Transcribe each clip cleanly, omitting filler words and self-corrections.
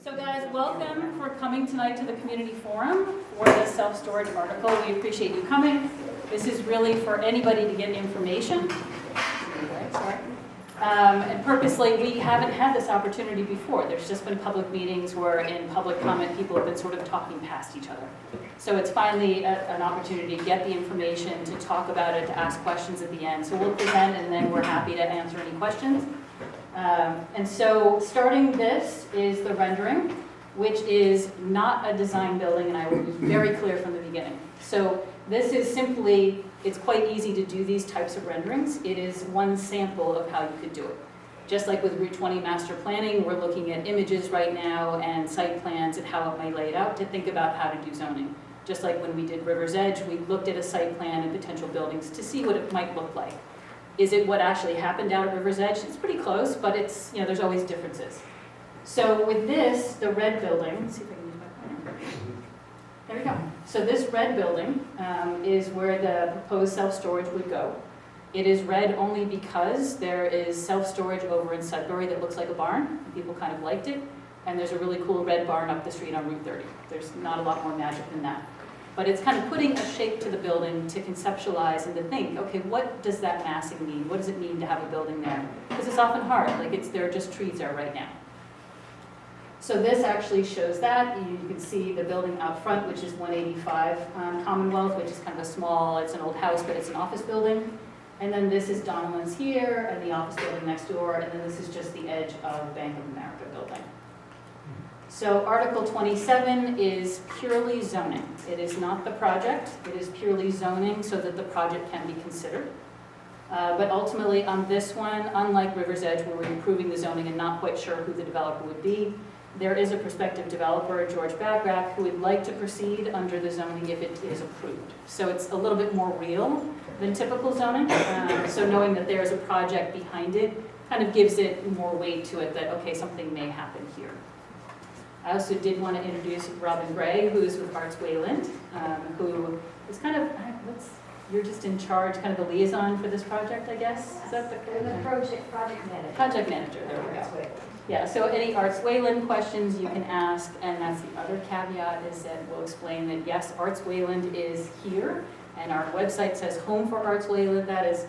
So guys, welcome for coming tonight to the community forum for the self-storage article. We appreciate you coming. This is really for anybody to get information. And purposely, we haven't had this opportunity before. There's just been public meetings where in public comment people have been sort of talking past each other. So it's finally an opportunity to get the information, to talk about it, to ask questions at the end. So we'll present and then we're happy to answer any questions. And so starting this is the rendering, which is not a design building, and I will be very clear from the beginning. So this is simply, it's quite easy to do these types of renderings. It is one sample of how you could do it. Just like with Route 20 master planning, we're looking at images right now and site plans and how it might lay it out to think about how to do zoning. Just like when we did River's Edge, we looked at a site plan and potential buildings to see what it might look like. Is it what actually happened down at River's Edge? It's pretty close, but it's, there's always differences. So with this, the red building, let's see if I can use my pointer. There we go. So this red building is where the proposed self-storage would go. It is red only because there is self-storage over in Sudbury that looks like a barn, and people kind of liked it. And there's a really cool red barn up the street on Route 30. There's not a lot more magic than that. But it's kind of putting a shape to the building to conceptualize and to think, okay, what does that massing mean? What does it mean to have a building there? Because it's often hard, like there are just trees there right now. So this actually shows that. You can see the building out front, which is 185 Commonwealth, which is kind of a small, it's an old house, but it's an office building. And then this is Donovan's here, and the office building next door, and then this is just the edge of Bank of America building. So Article 27 is purely zoning. It is not the project. It is purely zoning so that the project can be considered. But ultimately on this one, unlike River's Edge where we're improving the zoning and not quite sure who the developer would be, there is a prospective developer, George Bagrack, who would like to proceed under the zoning if it is approved. So it's a little bit more real than typical zoning. So knowing that there's a project behind it kind of gives it more weight to it that, okay, something may happen here. I also did want to introduce Robin Gray, who is with Arts Wayland, who is kind of, you're just in charge, kind of the liaison for this project, I guess? Is that the project manager. Project manager, there we go. Yeah, so any Arts Wayland questions you can ask, and that's the other caveat is that we'll explain that yes, Arts Wayland is here, and our website says home for Arts Wayland. That is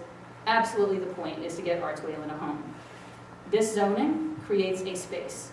absolutely the point, is to get Arts Wayland a home. This zoning creates a space.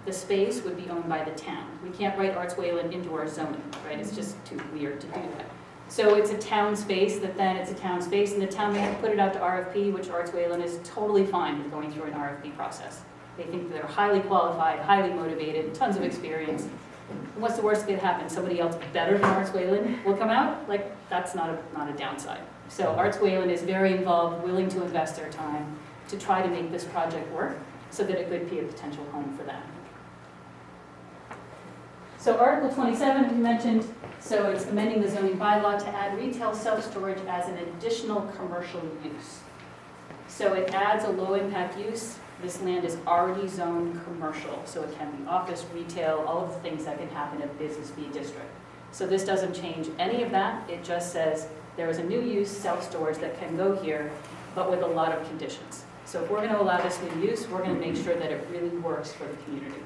The space would be owned by the town. We can't write Arts Wayland into our zoning, right? It's just too weird to do that. So it's a town space and the town may have to put it out to RFP, which Arts Wayland is totally fine with going through an RFP process. They think they're highly qualified, highly motivated, tons of experience. And what's the worst that could happen? Somebody else better than Arts Wayland will come out? Like, that's not a downside. So Arts Wayland is very involved, willing to invest their time to try to make this project work so that it could be a potential home for them. So Article 27, we mentioned, so it's amending the zoning bylaw to add retail self-storage as an additional commercial use. So it adds a low-impact use. This land is already zoned commercial, so it can be office, retail, all of the things that can happen in a business B district. So this doesn't change any of that. It just says there is a new use, self-storage, that can go here, but with a lot of conditions. So if we're going to allow this new use, we're going to make sure that it really works for the community.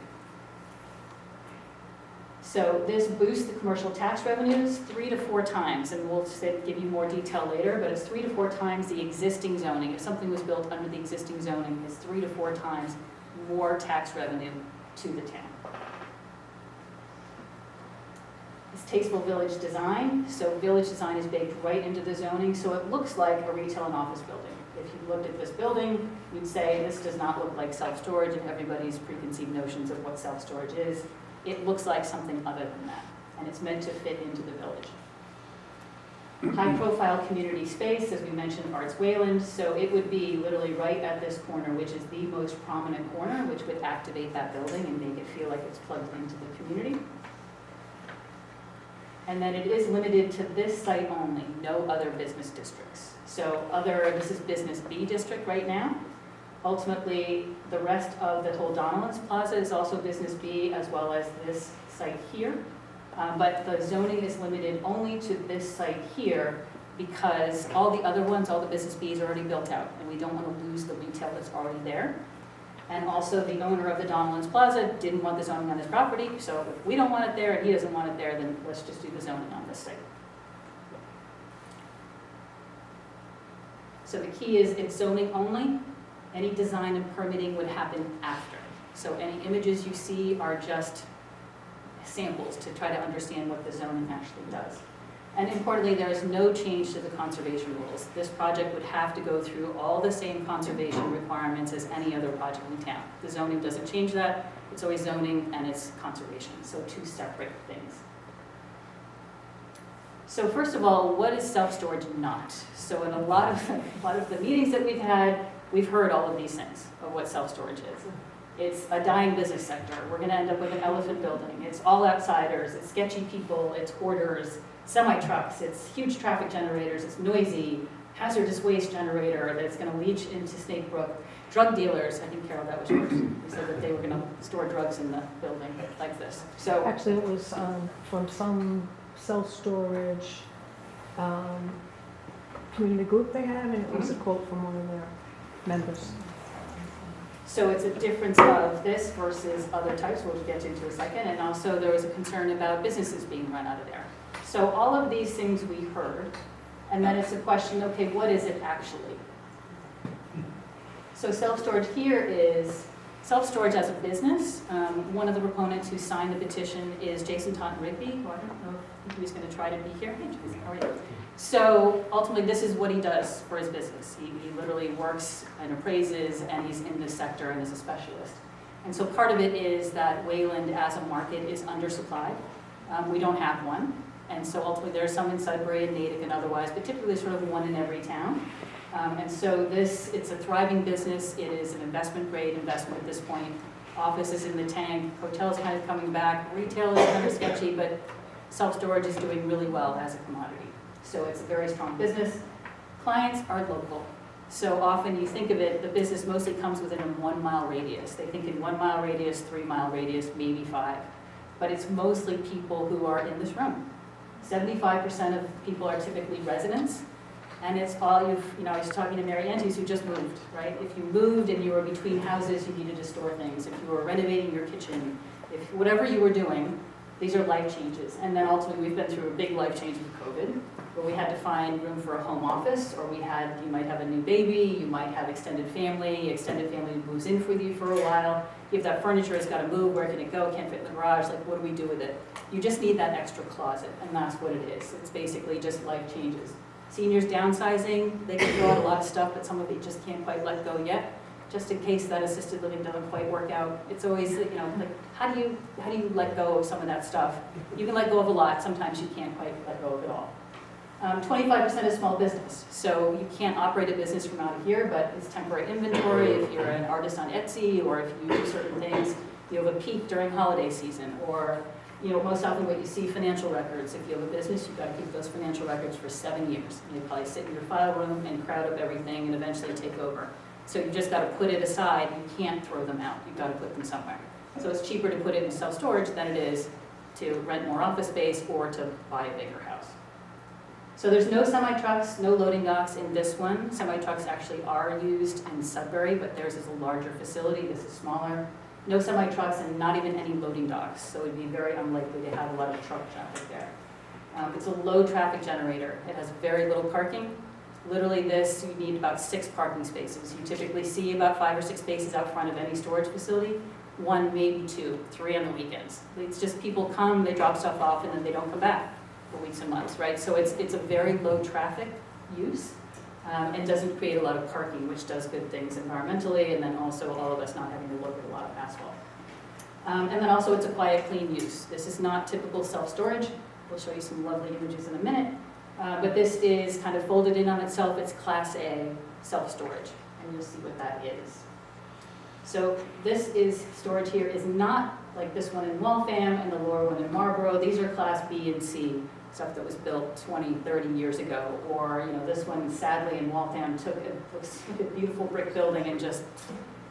So this boosts the commercial tax revenues 3 to 4 times, and we'll give you more detail later, but it's 3 to 4 times the existing zoning. If something was built under the existing zoning, it's 3 to 4 times more tax revenue to the town. It's tasteful village design. So village design is baked right into the zoning, so it looks like a retail and office building. If you looked at this building, you'd say this does not look like self-storage and everybody's preconceived notions of what self-storage is. It looks like something other than that, and it's meant to fit into the village. High-profile community space, as we mentioned, Arts Wayland, so it would be literally right at this corner, which is the most prominent corner, which would activate that building and make it feel like it's plugged into the community. And then it is limited to this site only, no other business districts. So this is Business B district right now. Ultimately, the rest of the whole Donovan's Plaza is also Business B, as well as this site here. But the zoning is limited only to this site here because all the other ones, all the Business Bs are already built out, and we don't want to lose the retail that's already there. And also the owner of the Donalds Plaza didn't want the zoning on his property, so if we don't want it there and he doesn't want it there, then let's just do the zoning on this site. So the key is it's zoning only. Any design and permitting would happen after. So any images you see are just samples to try to understand what the zoning actually does. And importantly, there is no change to the conservation rules. This project would have to go through all the same conservation requirements as any other project in town. The zoning doesn't change that. It's always zoning and it's conservation, so two separate things. So first of all, what is self-storage not? So in a lot of the meetings that we've had, we've heard all of these things of what self-storage is. It's a dying business sector. We're going to end up with an elephant building. It's all outsiders. It's sketchy people. It's hoarders, semi-trucks. It's huge traffic generators. It's noisy, hazardous waste generator that's going to leach into Snake Brook. Drug dealers. I think, Carol, that was yours. You said that they were going to store drugs in the building like this. So Actually, it was from some self-storage community group they had, and it was a quote from one of their members. So it's a difference of this versus other types, we'll get into in a second, and also there was a concern about businesses being run out of there. So all of these things we heard, and then it's a question, okay, what is it actually? So self-storage here is self-storage as a business. One of the proponents who signed the petition is Jason Totten Rigby, who I don't know if he was going to try to be here. Hey, Jason, how are you? So ultimately, this is what he does for his business. He literally works and appraises, and he's in this sector and is a specialist. And so part of it is that Wayland as a market is undersupplied. We don't have one. And so ultimately, there are some in Sudbury and Natick and otherwise, but typically sort of one in every town. And so it's a thriving business. It is an investment grade investment at this point. Office is in the tank. Hotels kind of coming back. Retail is kind of sketchy, but self-storage is doing really well as a commodity. So it's a very strong business. Clients are local. So often you think of it, the business mostly comes within a 1 mile radius. They think in 1 mile radius, 3 mile radius, maybe 5. But it's mostly people who are in this room. 75% of people are typically residents. And it's all I was talking to Mary Antes who just moved, right? If you moved and you were between houses, you needed to store things. If you were renovating your kitchen, if whatever you were doing, these are life changes. And then ultimately, we've been through a big life change with COVID, where we had to find room for a home office, or you might have a new baby, you might have extended family moves in with you for a while. If that furniture has got to move, where can it go? Can't fit in the garage, like what do we do with it? You just need that extra closet, and that's what it is. It's basically just life changes. Seniors downsizing, they can throw out a lot of stuff, but some of it just can't quite let go yet. Just in case that assisted living doesn't quite work out. It's always, like, how do you let go of some of that stuff? You can let go of a lot, sometimes you can't quite let go of it all. 25% is small business, so you can't operate a business from out of here, but it's temporary inventory. If you're an artist on Etsy, or if you do certain things, you have a peak during holiday season, or most often what you see, financial records. If you have a business, you've got to keep those financial records for 7 years. And you probably sit in your file room and crowd up everything and eventually take over. So you've just got to put it aside. You can't throw them out. You've got to put them somewhere. So it's cheaper to put it in self-storage than it is to rent more office space or to buy a bigger house. So there's no semi-trucks, no loading docks in this one. Semi-trucks actually are used in Sudbury, but theirs is a larger facility. This is smaller. No semi-trucks and not even any loading docks. So it would be very unlikely to have a lot of truck traffic there. It's a low traffic generator. It has very little parking. Literally this, you need about 6 parking spaces. You typically see about 5 or 6 spaces out front of any storage facility. 1, maybe 2, 3 on the weekends. It's just people come, they drop stuff off, and then they don't come back for weeks and months, right? So it's a very low traffic use and doesn't create a lot of parking, which does good things environmentally, and then also all of us not having to look at a lot of asphalt. And then also it's a quiet, clean use. This is not typical self-storage. We'll show you some lovely images in a minute. But this is kind of folded in on itself. It's Class A self-storage, and you'll see what that is. So this storage here is not like this one in Waltham and the lower one in Marlborough. These are Class B and C, stuff that was built 20, 30 years ago. Or this one, sadly, in Waltham took a beautiful brick building and just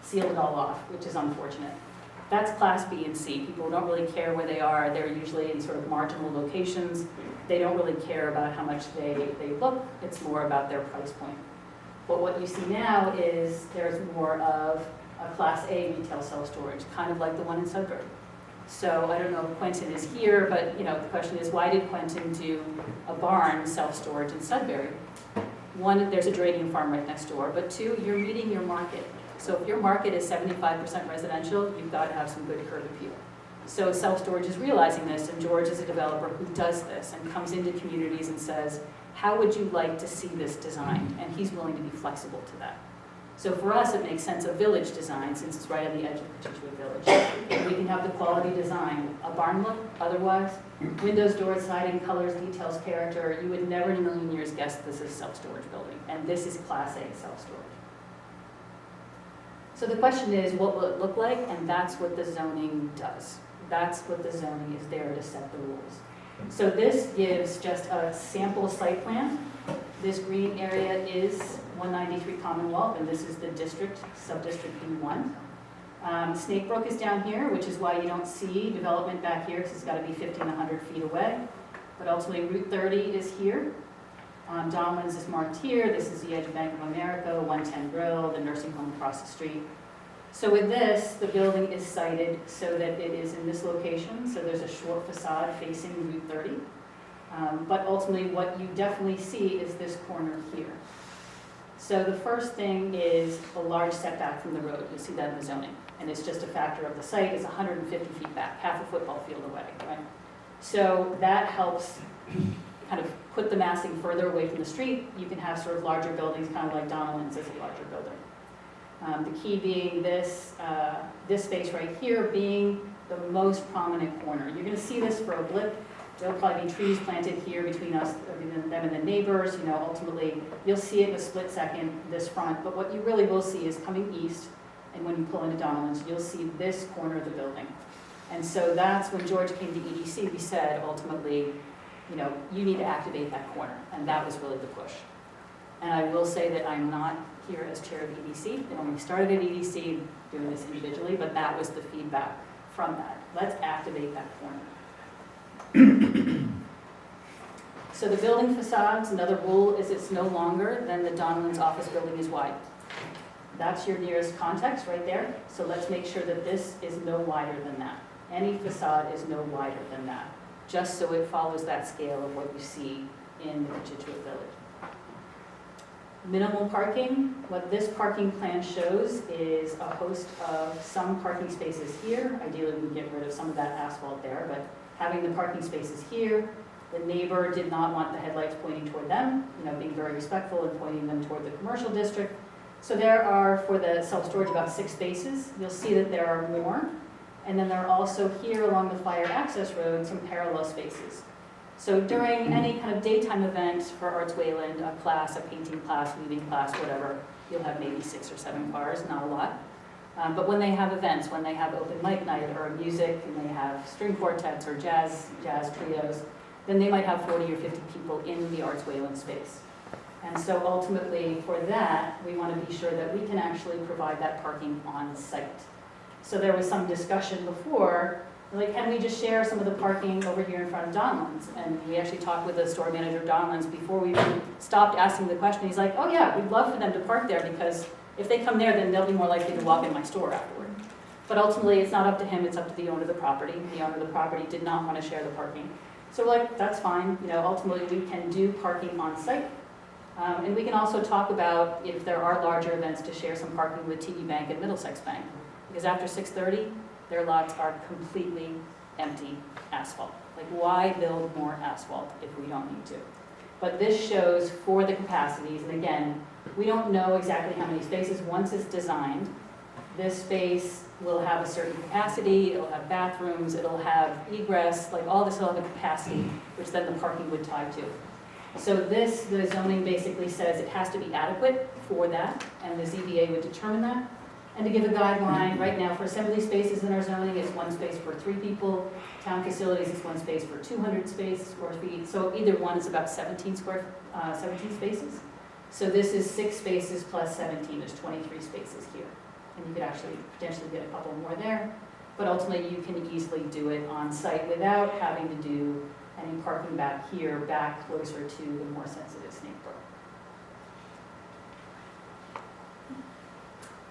sealed it all off, which is unfortunate. That's Class B and C. People don't really care where they are. They're usually in sort of marginal locations. They don't really care about how much they look. It's more about their price point. But what you see now is there's more of a Class A retail self-storage, kind of like the one in Sudbury. So I don't know if Quentin is here, but the question is, why did Quentin do a barn self-storage in Sudbury? One, there's a dragging farm right next door, but two, you're meeting your market. So if your market is 75% residential, you've got to have some good curb appeal. So self-storage is realizing this, and George is a developer who does this and comes into communities and says, how would you like to see this designed? And he's willing to be flexible to that. So for us, it makes sense of village design, since it's right on the edge of Cochituate Village. We can have the quality design, a barn look, otherwise, windows, doors, siding, colors, details, character. You would never in a million years guess this is a self-storage building, and this is Class A self-storage. So the question is, what will it look like? And that's what the zoning does. That's what the zoning is there to set the rules. So this gives just a sample site plan. This green area is 193 Commonwealth, and this is the district, sub-district B1. Snakebrook is down here, which is why you don't see development back here, because it's got to be 50 and 100 feet away. But ultimately, Route 30 is here. Donlands is marked here. This is the edge of Bank of America, 110 Grill, the nursing home across the street. So with this, the building is sited so that it is in this location. So there's a short facade facing Route 30. But ultimately, what you definitely see is this corner here. So the first thing is a large setback from the road. You'll see that in the zoning. And it's just a factor of the site is 150 feet back, half a football field away, right? So that helps kind of put the massing further away from the street. You can have sort of larger buildings, kind of like Donlands is a larger building. The key being this space right here being the most prominent corner. You're going to see this for a blip. There'll probably be trees planted here between us, them and the neighbors. Ultimately, you'll see it in a split second, this front. But what you really will see is coming east, and when you pull into Donlands, you'll see this corner of the building. And so that's when George came to EDC, we said, ultimately, you need to activate that corner. And that was really the push. And I will say that I'm not here as chair of EDC. When we started at EDC, doing this individually, but that was the feedback from that. Let's activate that corner. So the building facades, another rule is it's no longer than the Donlands office building is wide. That's your nearest context right there. So let's make sure that this is no wider than that. Any facade is no wider than that, just so it follows that scale of what you see in the Cochituate Village. Minimal parking. What this parking plan shows is a host of some parking spaces here. Ideally, we get rid of some of that asphalt there, but having the parking spaces here. The neighbor did not want the headlights pointing toward them, being very respectful and pointing them toward the commercial district. So there are, for the self-storage, about 6 spaces. You'll see that there are more. And then there are also here along the fire access road some parallel spaces. So during any kind of daytime event for Arts Wayland, a class, a painting class, weaving class, whatever, you'll have maybe 6 or 7 cars, not a lot. But when they have events, when they have open mic night or music, and they have string quartets or jazz trios, then they might have 40 or 50 people in the Arts Wayland space. And so ultimately for that, we want to be sure that we can actually provide that parking on site. So there was some discussion before, like, can we just share some of the parking over here in front of Donlands? And we actually talked with the store manager of Donlands before we even stopped asking the question. He's like, oh yeah, we'd love for them to park there, because if they come there, then they'll be more likely to walk in my store afterward. But ultimately, it's not up to him, it's up to the owner of the property. The owner of the property did not want to share the parking. So we're like, that's fine. Ultimately, we can do parking on site. And we can also talk about, if there are larger events, to share some parking with TD Bank and Middlesex Bank. Because after 6:30, their lots are completely empty asphalt. Like, why build more asphalt if we don't need to? But this shows for the capacities, and again, we don't know exactly how many spaces. Once it's designed, this space will have a certain capacity, it'll have bathrooms, it'll have egress, like all this will have a capacity, which then the parking would tie to. So this, the zoning basically says it has to be adequate for that, and the ZBA would determine that. And to give a guideline, right now for assembly spaces in our zoning, it's 1 space for 3 people. Town facilities is 1 space for 200 square feet. So either one is about 17 spaces. So this is 6 spaces plus 17, there's 23 spaces here. And you could actually potentially get a couple more there. But ultimately, you can easily do it on site without having to do any parking back here, back closer to the more sensitive Snakebrook.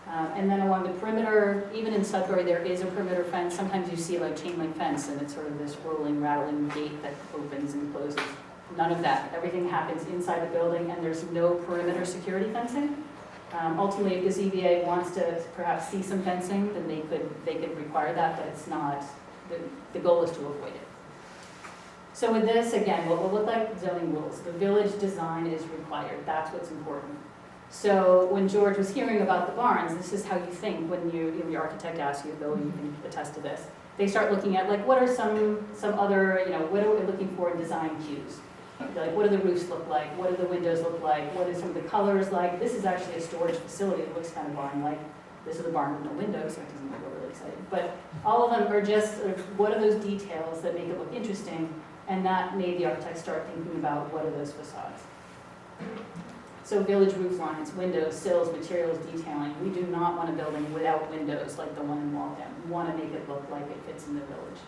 And then along the perimeter, even in Sudbury, there is a perimeter fence. Sometimes you see like chain link fence and it's sort of this rolling, rattling gate that opens and closes. None of that. Everything happens inside the building and there's no perimeter security fencing. Ultimately, if the ZBA wants to perhaps see some fencing, then they could require that, but it's not, the goal is to avoid it. So with this, again, what will look like zoning rules. The village design is required. That's what's important. So when George was hearing about the barns, this is how you think when your architect asks you, Bill, you can attest to this. They start looking at like, what are some other, what are we looking for in design cues? Like, what do the roofs look like? What do the windows look like? What are some of the colors like? This is actually a storage facility. It looks kind of barn-like. This is a barn with no windows, so it doesn't look really exciting. But all of them are just sort of, what are those details that make it look interesting? And that made the architect start thinking about what are those facades. So village roof lines, windows, sills, materials, detailing. We do not want a building without windows like the one in Waltham. We want to make it look like it fits in the village.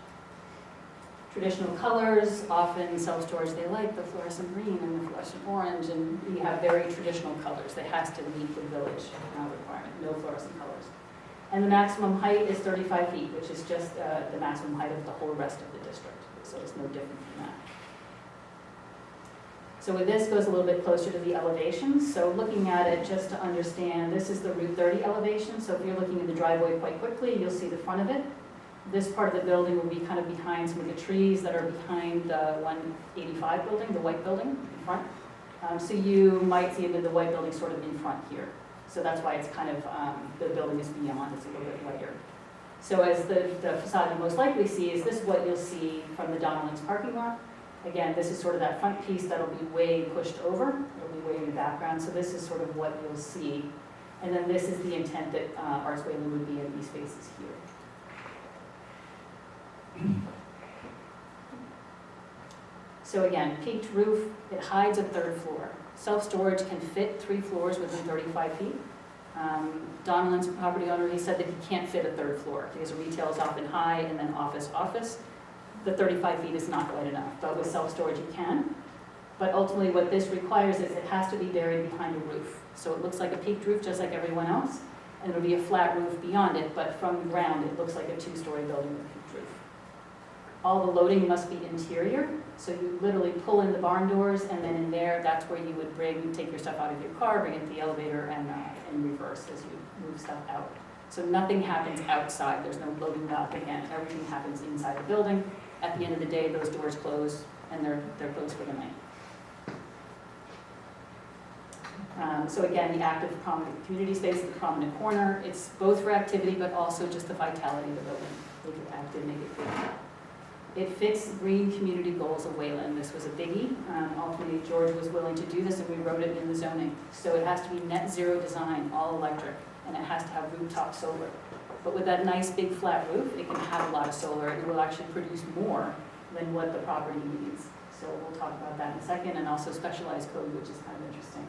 Traditional colors, often self-storage, they like the fluorescent green and the fluorescent orange, and we have very traditional colors. That has to meet the village requirement, no fluorescent colors. And the maximum height is 35 feet, which is just the maximum height of the whole rest of the district. So it's no different from that. So with this goes a little bit closer to the elevations. So looking at it just to understand, this is the Route 30 elevation. So if you're looking at the driveway quite quickly, you'll see the front of it. This part of the building will be kind of behind some of the trees that are behind the 185 building, the white building in front. So you might see the white building sort of in front here. So that's why it's kind of, the building is beyond, it's a little bit whiter. So as the facade you most likely see is this what you'll see from the Donalds parking lot. Again, this is sort of that front piece that'll be way pushed over. It'll be way in the background. So this is sort of what you'll see. And then this is the intent that Arts Wayland would be in these spaces here. So again, peaked roof, it hides a third floor. Self-storage can fit 3 floors within 35 feet. Donald's property owner, he said that he can't fit a third floor because retail is often high and then office. The 35 feet is not quite enough, but with self-storage you can. But ultimately what this requires is it has to be buried behind a roof. So it looks like a peaked roof just like everyone else, and it'll be a flat roof beyond it, but from the ground it looks like a 2-story building with a peaked roof. All the loading must be interior, so you literally pull in the barn doors, and then in there, that's where you would take your stuff out of your car, bring it to the elevator, and in reverse as you move stuff out. So nothing happens outside. There's no loading dock again. Everything happens inside the building. At the end of the day, those doors close, and they're closed for the night. So again, the active prominent community space, the prominent corner, it's both for activity, but also just the vitality of the building. Make it active, make it cool. It fits green community goals of Wayland. This was a biggie. Ultimately, George was willing to do this, and we wrote it in the zoning. So it has to be net zero design, all electric, and it has to have rooftop solar. But with that nice big flat roof, it can have a lot of solar. It will actually produce more than what the property needs. So we'll talk about that in a second, and also specialized code, which is kind of interesting.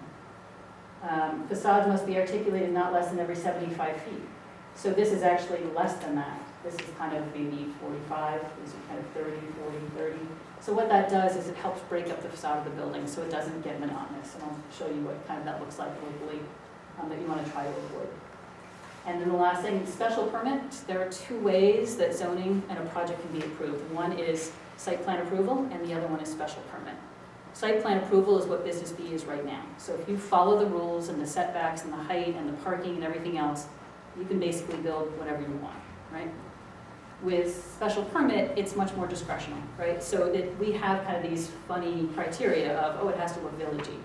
Facades must be articulated not less than every 75 feet. So this is actually less than that. This is kind of maybe 45, these are kind of 30, 40, 30. So what that does is it helps break up the facade of the building so it doesn't get monotonous. And I'll show you what kind of that looks like locally that you want to try to avoid. And then the last thing, special permit. There are 2 ways that zoning and a project can be approved. One is site plan approval, and the other one is special permit. Site plan approval is what Business B is right now. So if you follow the rules and the setbacks and the height and the parking and everything else, you can basically build whatever you want, right? With special permit, it's much more discretional, right? So that we have kind of these funny criteria of, oh, it has to look villagey.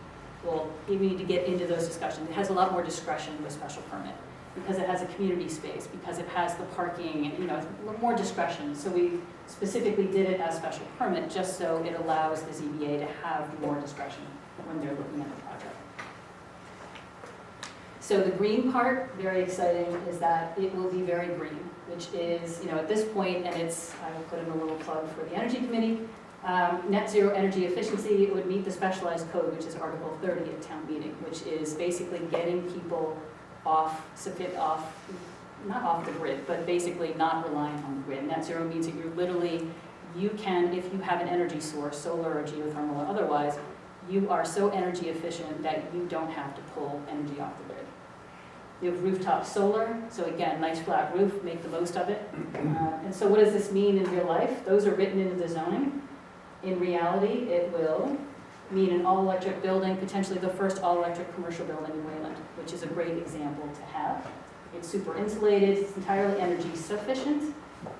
Well, you need to get into those discussions. It has a lot more discretion with special permit because it has a community space, because it has the parking, and, it's a little more discretion. So we specifically did it as special permit just so it allows the ZBA to have more discretion when they're looking at the project. So the green part, very exciting, is that it will be very green, which is, at this point, and I will put in a little plug for the Energy Committee, net zero energy efficiency, it would meet the specialized code, which is Article 30 at town meeting, which is basically getting people not off the grid, but basically not relying on the grid. Net zero means that you can, if you have an energy source, solar or geothermal or otherwise, you are so energy efficient that you don't have to pull energy off the grid. You have rooftop solar, so again, nice flat roof, make the most of it. And so what does this mean in real life? Those are written into the zoning. In reality, it will mean an all-electric building, potentially the first all-electric commercial building in Wayland, which is a great example to have. It's super insulated, it's entirely energy sufficient,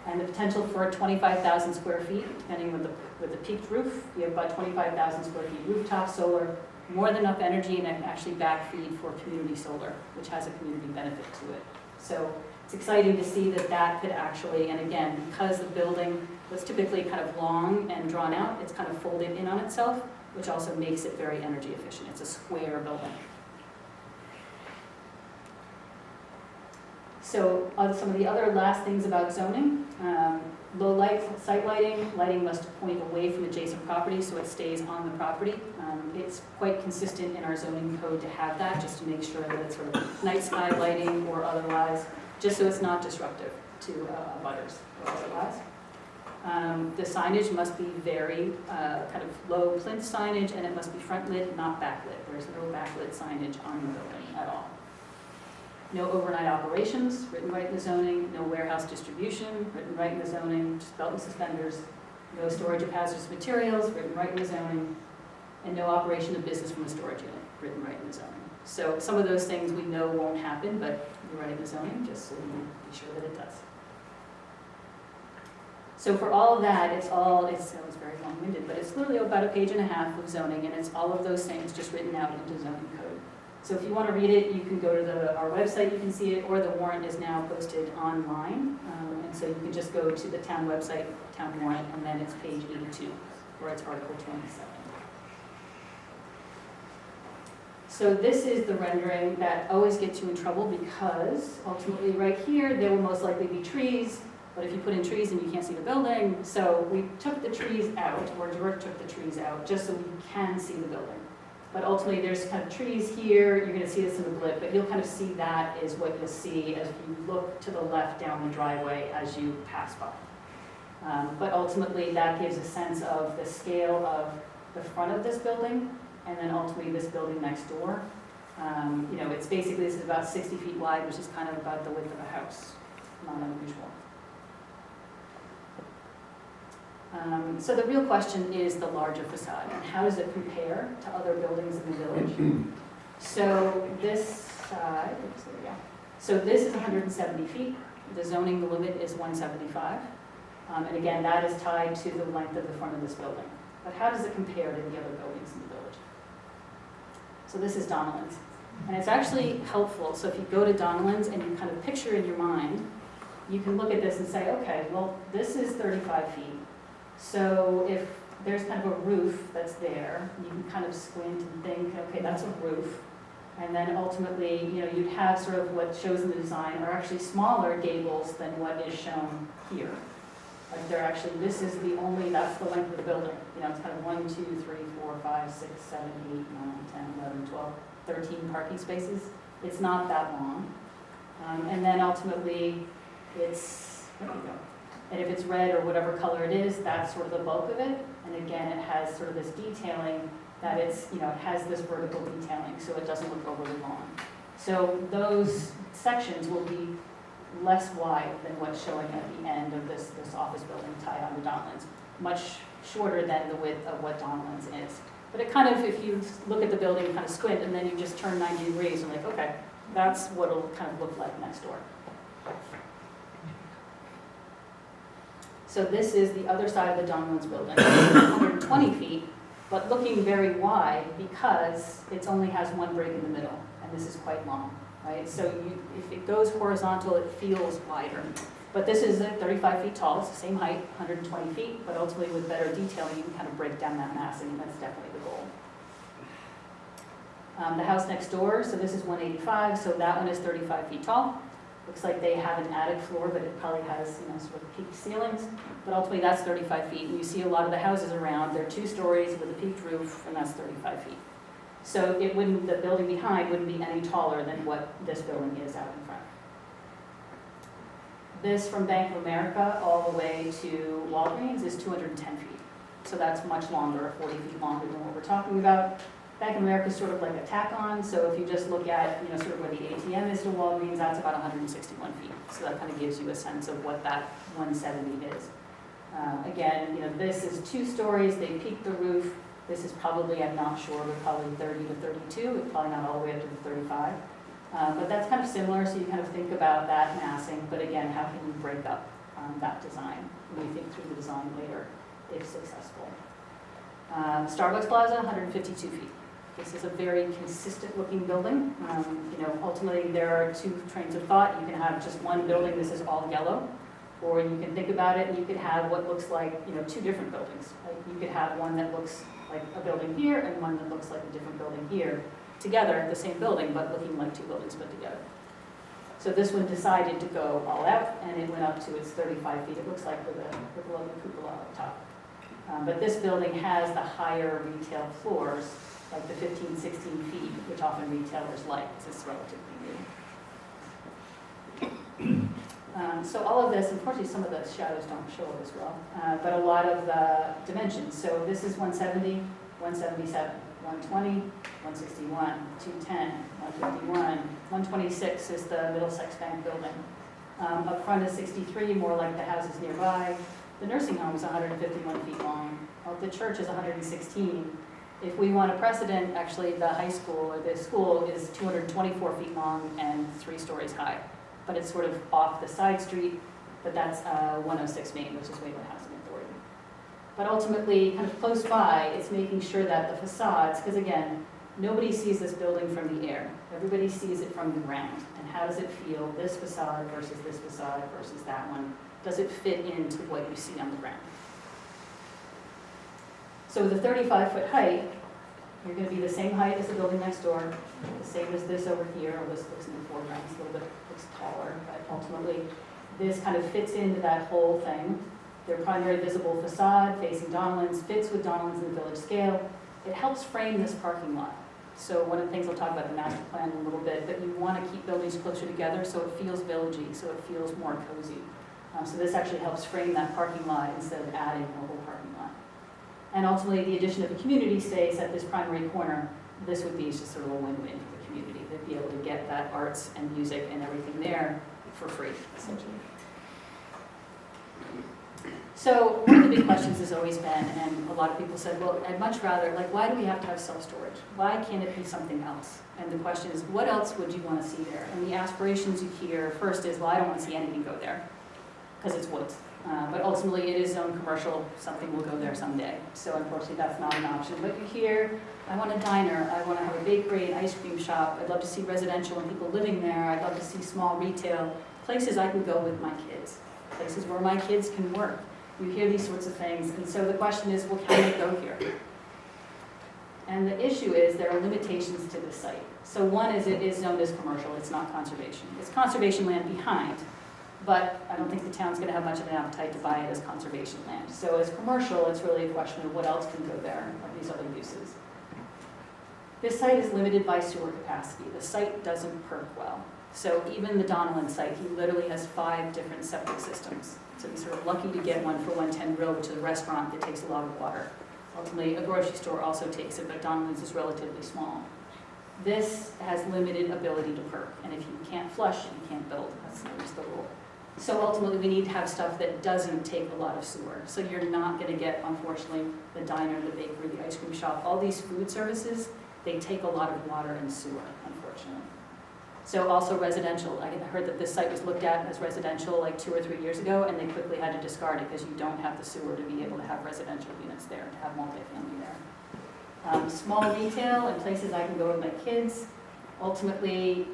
and the potential for 25,000 square feet, depending with the peaked roof. You have about 25,000 square feet rooftop solar, more than enough energy, and it can actually backfeed for community solar, which has a community benefit to it. So it's exciting to see that that could actually, and again, because the building was typically kind of long and drawn out, it's kind of folded in on itself, which also makes it very energy efficient. It's a square building. So some of the other last things about zoning, low light site lighting. Lighting must point away from adjacent property so it stays on the property. It's quite consistent in our zoning code to have that, just to make sure that it's sort of night sky lighting or otherwise, just so it's not disruptive to butters or otherwise. The signage must be very kind of low plinth signage, and it must be front lit, not backlit. There's no backlit signage on the building at all. No overnight operations, written right in the zoning. No warehouse distribution, written right in the zoning. Just belt and suspenders. No storage of hazardous materials, written right in the zoning. And no operation of business from a storage unit, written right in the zoning. So some of those things we know won't happen, but you're right in the zoning, just so you be sure that it does. So for all of that, it was very long-winded, but it's literally about a page and a half of zoning, and it's all of those things just written out into zoning code. So if you want to read it, you can go to our website, you can see it, or the warrant is now posted online. And so you can just go to the town website, town warrant, and then it's page 82, or it's article 27. So this is the rendering that always gets you in trouble, because ultimately right here, there will most likely be trees, but if you put in trees, then you can't see the building. So we took the trees out, or George took the trees out, just so we can see the building. But ultimately, there's kind of trees here. You're going to see this in the blip, but you'll kind of see that is what you'll see as you look to the left down the driveway as you pass by. But ultimately, that gives a sense of the scale of the front of this building, and then ultimately this building next door. It's basically, this is about 60 feet wide, which is kind of about the width of a house. Not unusual. So the real question is the larger facade, and how does it compare to other buildings in the village? So this side, oops, there we go. So this is 170 feet. The zoning limit is 175. And again, that is tied to the length of the front of this building. But how does it compare to the other buildings in the village? So this is Donnellan's. And it's actually helpful. So if you go to Donnellan's and you kind of picture in your mind, you can look at this and say, okay, well, this is 35 feet. So if there's kind of a roof that's there, you can kind of squint and think, okay, that's a roof. And then ultimately, you'd have sort of what shows in the design are actually smaller gables than what is shown here. Like they're actually, that's the length of the building. It's kind of 1, 2, 3, 4, 5, 6, 7, 8, 9, 10, 11, 12, 13 parking spaces. It's not that long. And then ultimately, there you go. And if it's red or whatever color it is, that's sort of the bulk of it. And again, it has sort of this detailing that it has this vertical detailing, so it doesn't look overly long. So those sections will be less wide than what's showing at the end of this office building tied onto Donnellan's. Much shorter than the width of what Donnellan's is. But it kind of, if you look at the building, kind of squint, and then you just turn 90 degrees and like, okay, that's what it'll kind of look like next door. So this is the other side of the Donnellan's building. It's 120 feet, but looking very wide because it only has one break in the middle, and this is quite long, right? So if it goes horizontal, it feels wider. But this is 35 feet tall, it's the same height, 120 feet, but ultimately with better detailing, you can kind of break down that massing, and that's definitely the goal. The house next door, so this is 185, so that one is 35 feet tall. Looks like they have an attic floor, but it probably has, sort of peaked ceilings. But ultimately, that's 35 feet. And you see a lot of the houses around, they're 2 stories with a peaked roof, and that's 35 feet. So the building behind wouldn't be any taller than what this building is out in front. This from Bank of America all the way to Walgreens is 210 feet. So that's much longer, 40 feet longer than what we're talking about. Bank of America is sort of like a tack-on, so if you just look at, sort of where the ATM is to Walgreens, that's about 161 feet. So that kind of gives you a sense of what that 170 is. Again, this is 2 stories, they peaked the roof. This is probably, I'm not sure, but probably 30 to 32, it's probably not all the way up to the 35. But that's kind of similar, so you kind of think about that massing, but again, how can you break up that design when you think through the design later, if successful. Starbucks Plaza, 152 feet. This is a very consistent looking building. Ultimately there are 2 trains of thought. You can have just one building, this is all yellow, or you can think about it and you could have what looks like 2 different buildings. Like you could have one that looks like a building here and one that looks like a different building here, together, the same building, but looking like 2 buildings put together. So this one decided to go all out and it went up to its 35 feet, it looks like, with a lovely cupola up top. But this building has the higher retail floors, like the 15, 16 feet, which often retailers like, because it's relatively new. So all of this, unfortunately some of the shadows don't show it as well, but a lot of the dimensions. So this is 170, 177, 120, 161, 210, 151, 126 is the Middlesex Bank building. Up front is 63, more like the houses nearby. The nursing home is 151 feet long. The church is 116. If we want a precedent, actually the high school or the school is 224 feet long and 3 stories high. But it's sort of off the side street, but that's 106 Main, which is Wayland Housing Authority. But ultimately, kind of close by, it's making sure that the facades, because again, nobody sees this building from the air. Everybody sees it from the ground. And how does it feel, this facade versus that one? Does it fit into what you see on the ground? So with a 35-foot height, you're going to be the same height as the building next door, the same as this over here. This looks in the foreground, it's a little bit looks taller, but ultimately this kind of fits into that whole thing. Their primary visible facade facing Donalds fits with Donalds in the village scale. It helps frame this parking lot. So one of the things I'll talk about the master plan in a little bit, but you want to keep buildings closer together so it feels villagey, so it feels more cozy. So this actually helps frame that parking lot instead of adding a whole parking lot. And ultimately, the addition of a community space at this primary corner, this would be just sort of a win-win for the community. They'd be able to get that arts and music and everything there for free, essentially. So one of the big questions has always been, and a lot of people said, well, I'd much rather, why do we have to have self-storage? Why can't it be something else? And the question is, what else would you want to see there? And the aspirations you hear first is, well, I don't want to see anything go there, because it's woods. But ultimately, it is zoned commercial. Something will go there someday. So unfortunately, that's not an option. But you hear, I want a diner. I want to have a bakery, an ice cream shop. I'd love to see residential and people living there. I'd love to see small retail, places I can go with my kids, places where my kids can work. You hear these sorts of things. And so the question is, well, can they go here? And the issue is there are limitations to the site. So one is it is zoned as commercial. It's not conservation. It's conservation land behind. But I don't think the town's going to have much of an appetite to buy it as conservation land. So as commercial, it's really a question of what else can go there, of these other uses. This site is limited by sewer capacity. The site doesn't perk well. So even the Donalds site, he literally has 5 different septic systems. So he's sort of lucky to get one for 110 Grill, which is a restaurant that takes a lot of water. Ultimately, a grocery store also takes it, but Donalds is relatively small. This has limited ability to perk, and if you can't flush, you can't build. That's just the rule. So ultimately, we need to have stuff that doesn't take a lot of sewer. So you're not going to get, unfortunately, the diner, the bakery, the ice cream shop, all these food services, they take a lot of water and sewer, unfortunately. So also residential. I heard that this site was looked at as residential like 2 or 3 years ago, and they quickly had to discard it because you don't have the sewer to be able to have residential units there, to have multifamily there. Small retail and places I can go with my kids. Ultimately,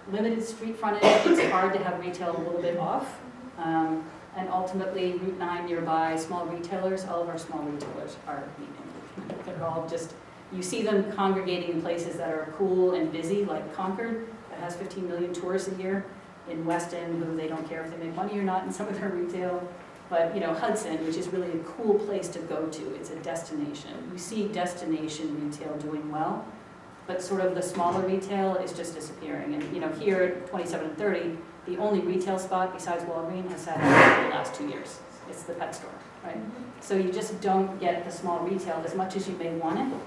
limited street frontage, it's hard to have retail a little bit off. And ultimately, Route 9 nearby, small retailers, all of our small retailers are leaving. They're all just, you see them congregating in places that are cool and busy, like Concord, that has 15 million tourists a year. In Weston, who they don't care if they make money or not in some of their retail. But Hudson, which is really a cool place to go to, it's a destination. You see destination retail doing well. But sort of the smaller retail is just disappearing. And here at 27 and 30, the only retail spot besides Walgreens has had it for the last 2 years. It's the pet store, right? So you just don't get the small retail as much as you may want it.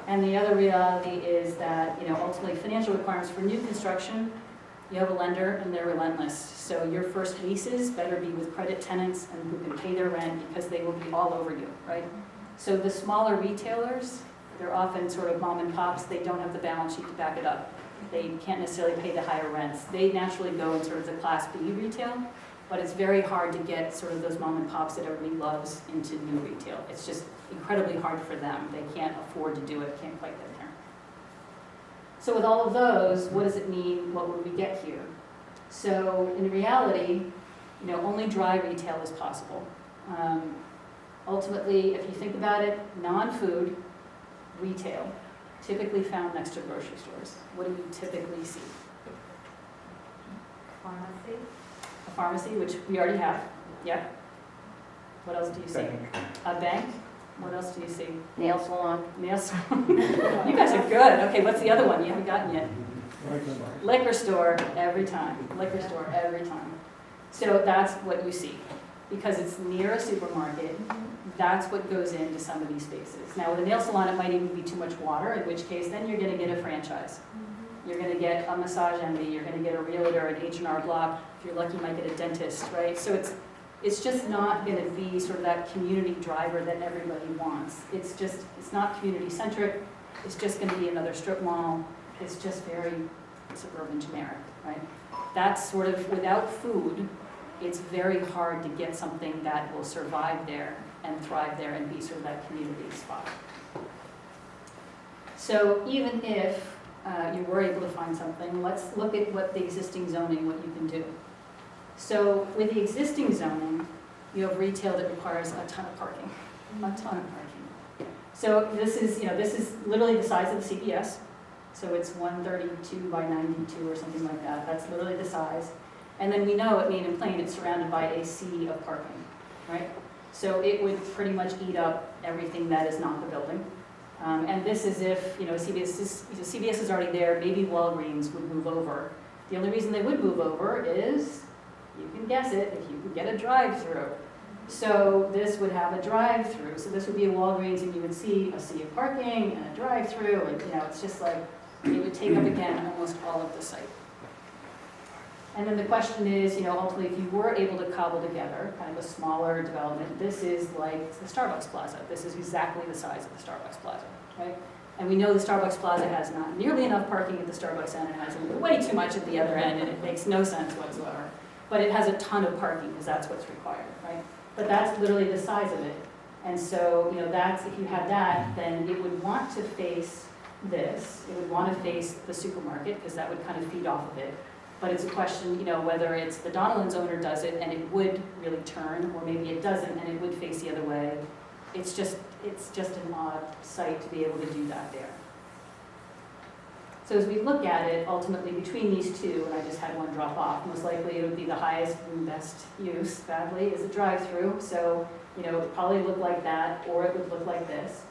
And the other reality is that, ultimately financial requirements for new construction, you have a lender and they're relentless. So your first leases better be with credit tenants and who can pay their rent because they will be all over you, right? So the smaller retailers, they're often sort of mom and pops, they don't have the balance sheet to back it up. They can't necessarily pay the higher rents. They naturally go in sort of the Class B retail, but it's very hard to get sort of those mom and pops that everybody loves into new retail. It's just incredibly hard for them. They can't afford to do it, can't quite get there. So with all of those, what does it mean? What would we get here? So in reality, only dry retail is possible. Ultimately, if you think about it, non-food retail, typically found next to grocery stores. What do you typically see? Pharmacy. A pharmacy, which we already have. Yeah. What else do you see? Bank. A bank. What else do you see? Nail salon. Nail salon. You guys are good. Okay, what's the other one you haven't gotten yet? Liquor store every time. Liquor store every time. So that's what you see. Because it's near a supermarket, that's what goes into some of these spaces. Now with a nail salon, it might even be too much water, in which case then you're going to get a franchise. You're going to get a Massage Envy, you're going to get a realtor, an H&R Block. If you're lucky, you might get a dentist, right? So it's just not going to be sort of that community driver that everybody wants. It's not community centric. It's just going to be another strip mall. It's just very suburban generic, right? That's sort of, without food, it's very hard to get something that will survive there and thrive there and be sort of that community spot. So even if you were able to find something, let's look at what the existing zoning, what you can do. So with the existing zoning, you have retail that requires a ton of parking, a ton of parking. So this is literally the size of the CVS. So it's 132 by 92 or something like that. That's literally the size. And then we know at Main and Plain it's surrounded by a sea of parking, right? So it would pretty much eat up everything that is not the building. And this is if, CVS is already there, maybe Walgreens would move over. The only reason they would move over is, you can guess it, if you could get a drive-through. So this would have a drive-through. So this would be a Walgreens and you would see a sea of parking and a drive-through. And, it's just like, it would take up again almost all of the site. And then the question is, ultimately, if you were able to cobble together kind of a smaller development, this is like the Starbucks Plaza. This is exactly the size of the Starbucks Plaza, right? And we know the Starbucks Plaza has not nearly enough parking at the Starbucks end. It has way too much at the other end, and it makes no sense whatsoever. But it has a ton of parking, because that's what's required, right? But that's literally the size of it. And so, that's, if you had that, then it would want to face this. It would want to face the supermarket, because that would kind of feed off of it. But it's a question, whether it's the Donalds owner does it and it would really turn, or maybe it doesn't and it would face the other way. It's just an odd site to be able to do that there. So as we look at it, ultimately between these two, and I just had one drop off, most likely it would be the highest and best use, badly, is a drive-through. So, it would probably look like that, or it would look like this.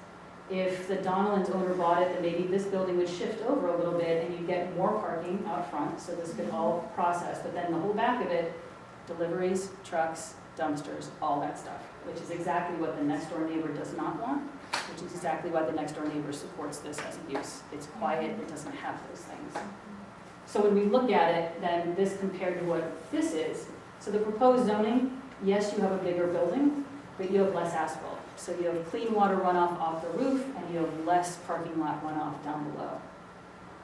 If the Donalds owner bought it, then maybe this building would shift over a little bit and you'd get more parking out front, so this could all process. But then the whole back of it, deliveries, trucks, dumpsters, all that stuff, which is exactly what the next door neighbor does not want, which is exactly why the next door neighbor supports this as a use. It's quiet, it doesn't have those things. So when we look at it, then this compared to what this is, so the proposed zoning, yes, you have a bigger building, but you have less asphalt. So you have clean water runoff off the roof, and you have less parking lot runoff down below.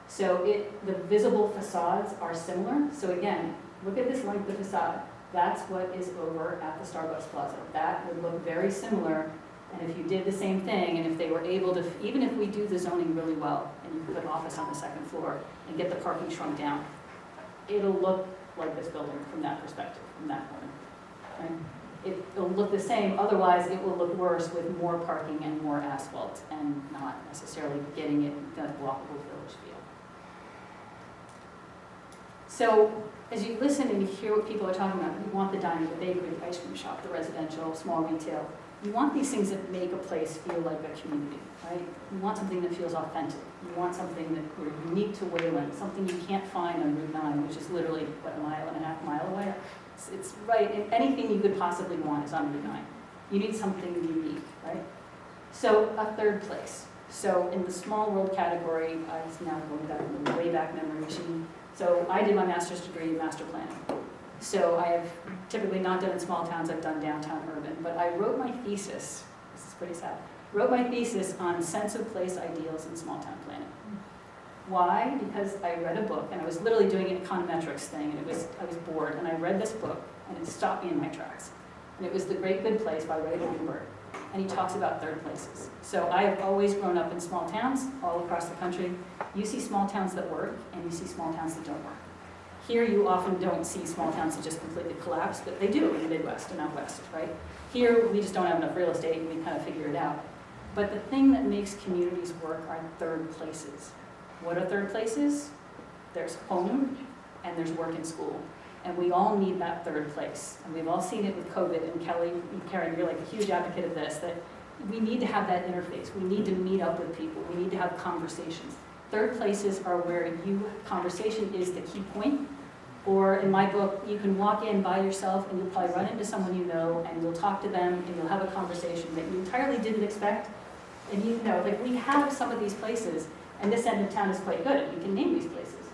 So the visible facades are similar. So again, look at this length of facade. That's what is over at the Starbucks Plaza. That would look very similar. And if you did the same thing, and if they were able to, even if we do the zoning really well, and you put an office on the second floor and get the parking shrunk down, it'll look like this building from that perspective, from that corner, right? It'll look the same, otherwise it will look worse with more parking and more asphalt and not necessarily getting it in that walkable village feel. So as you listen and you hear what people are talking about, you want the dining, the bakery, the ice cream shop, the residential, small retail. You want these things that make a place feel like a community, right? You want something that feels authentic. You want something that is unique to Wayland, something you can't find on Route 9, which is literally, what, a mile and a half mile away? It's right, anything you could possibly want is on Route 9. You need something unique, right? So a third place. So in the small world category, I was now going back in the way back memory machine. So I did my master's degree in master planning. So I have typically not done in small towns, I've done downtown urban, but I wrote my thesis, this is pretty sad, wrote my thesis on sense of place ideals in small town planning. Why? Because I read a book, and I was literally doing an econometrics thing, and I was bored, and I read this book, and it stopped me in my tracks. And it was The Great Good Place by Ray Oldenburg, and he talks about third places. So I have always grown up in small towns all across the country. You see small towns that work, and you see small towns that don't work. Here you often don't see small towns that just completely collapse, but they do in the Midwest and out west, right? Here we just don't have enough real estate, and we kind of figure it out. But the thing that makes communities work are third places. What are third places? There's home, and there's work and school. And we all need that third place. And we've all seen it with COVID, and Kelly and Karen, you're like a huge advocate of this, that we need to have that interface. We need to meet up with people. We need to have conversations. Third places are where conversation is the key point. Or in my book, you can walk in by yourself and you'll probably run into someone you know, and you'll talk to them and you'll have a conversation that you entirely didn't expect. And you know, like we have some of these places, and this end of town is quite good. You can name these places.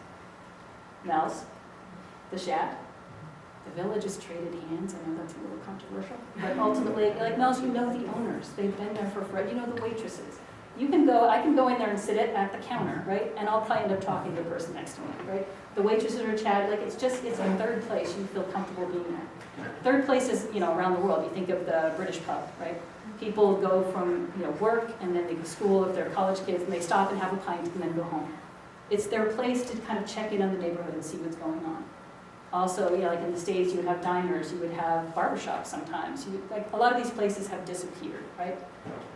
Mel's, the Shack, the Village has traded hands. I know that's a little controversial, but ultimately, like Mel's, you know the owners. They've been there for forever. You know the waitresses. I can go in there and sit at the counter, right? And I'll probably end up talking to the person next to me, right? The waitresses are chatting, like it's a third place. You feel comfortable being there. Third place is, around the world. You think of the British pub, right? People go from, work and then they go to school if they're college kids and they stop and have a pint and then go home. It's their place to kind of check in on the neighborhood and see what's going on. Also, like in the States, you would have diners, you would have barbershops sometimes. A lot of these places have disappeared, right?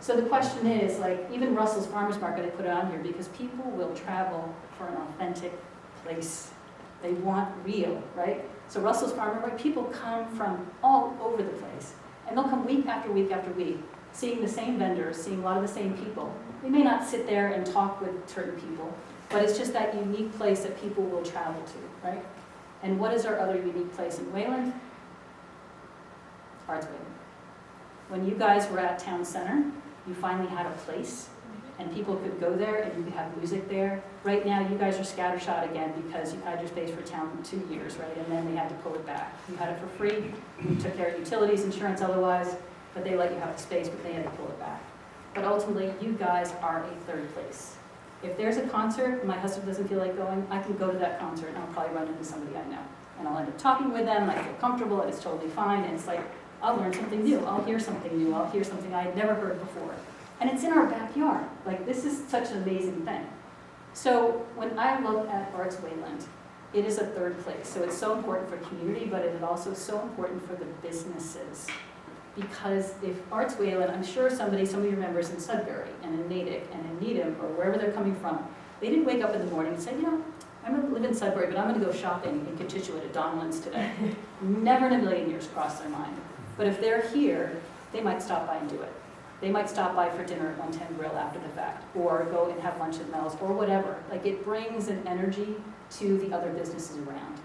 So the question is, even Russell's Farmers Market, I put it on here because people will travel for an authentic place. They want real, right? So Russell's Farmers Market, people come from all over the place. And they'll come week after week after week, seeing the same vendors, seeing a lot of the same people. We may not sit there and talk with certain people, but it's just that unique place that people will travel to, right? And what is our other unique place in Wayland? Arts Wayland. When you guys were at Town Center, you finally had a place, and people could go there and you could have music there. Right now, you guys are scattershot again because you had your space for town 2 years, right? And then they had to pull it back. You had it for free, you took care of utilities, insurance, otherwise, but they let you have the space, but they had to pull it back. But ultimately, you guys are a third place. If there's a concert and my husband doesn't feel like going, I can go to that concert and I'll probably run into somebody I know. And I'll end up talking with them, and I feel comfortable, and it's totally fine, and it's like, I'll learn something new, I'll hear something new, I'll hear something I had never heard before. And it's in our backyard. This is such an amazing thing. So when I look at Arts Wayland, it is a third place. So it's so important for community, but it is also so important for the businesses. Because if Arts Wayland, I'm sure some of your members in Sudbury and in Natick and in Needham or wherever they're coming from, they didn't wake up in the morning and say, I'm going to live in Sudbury, but I'm going to go shopping in Contituate at Donlands today. Never in a million years crossed their mind. But if they're here, they might stop by and do it. They might stop by for dinner at 110 Grill after the fact, or go and have lunch at Mel's, or whatever. It brings an energy to the other businesses around.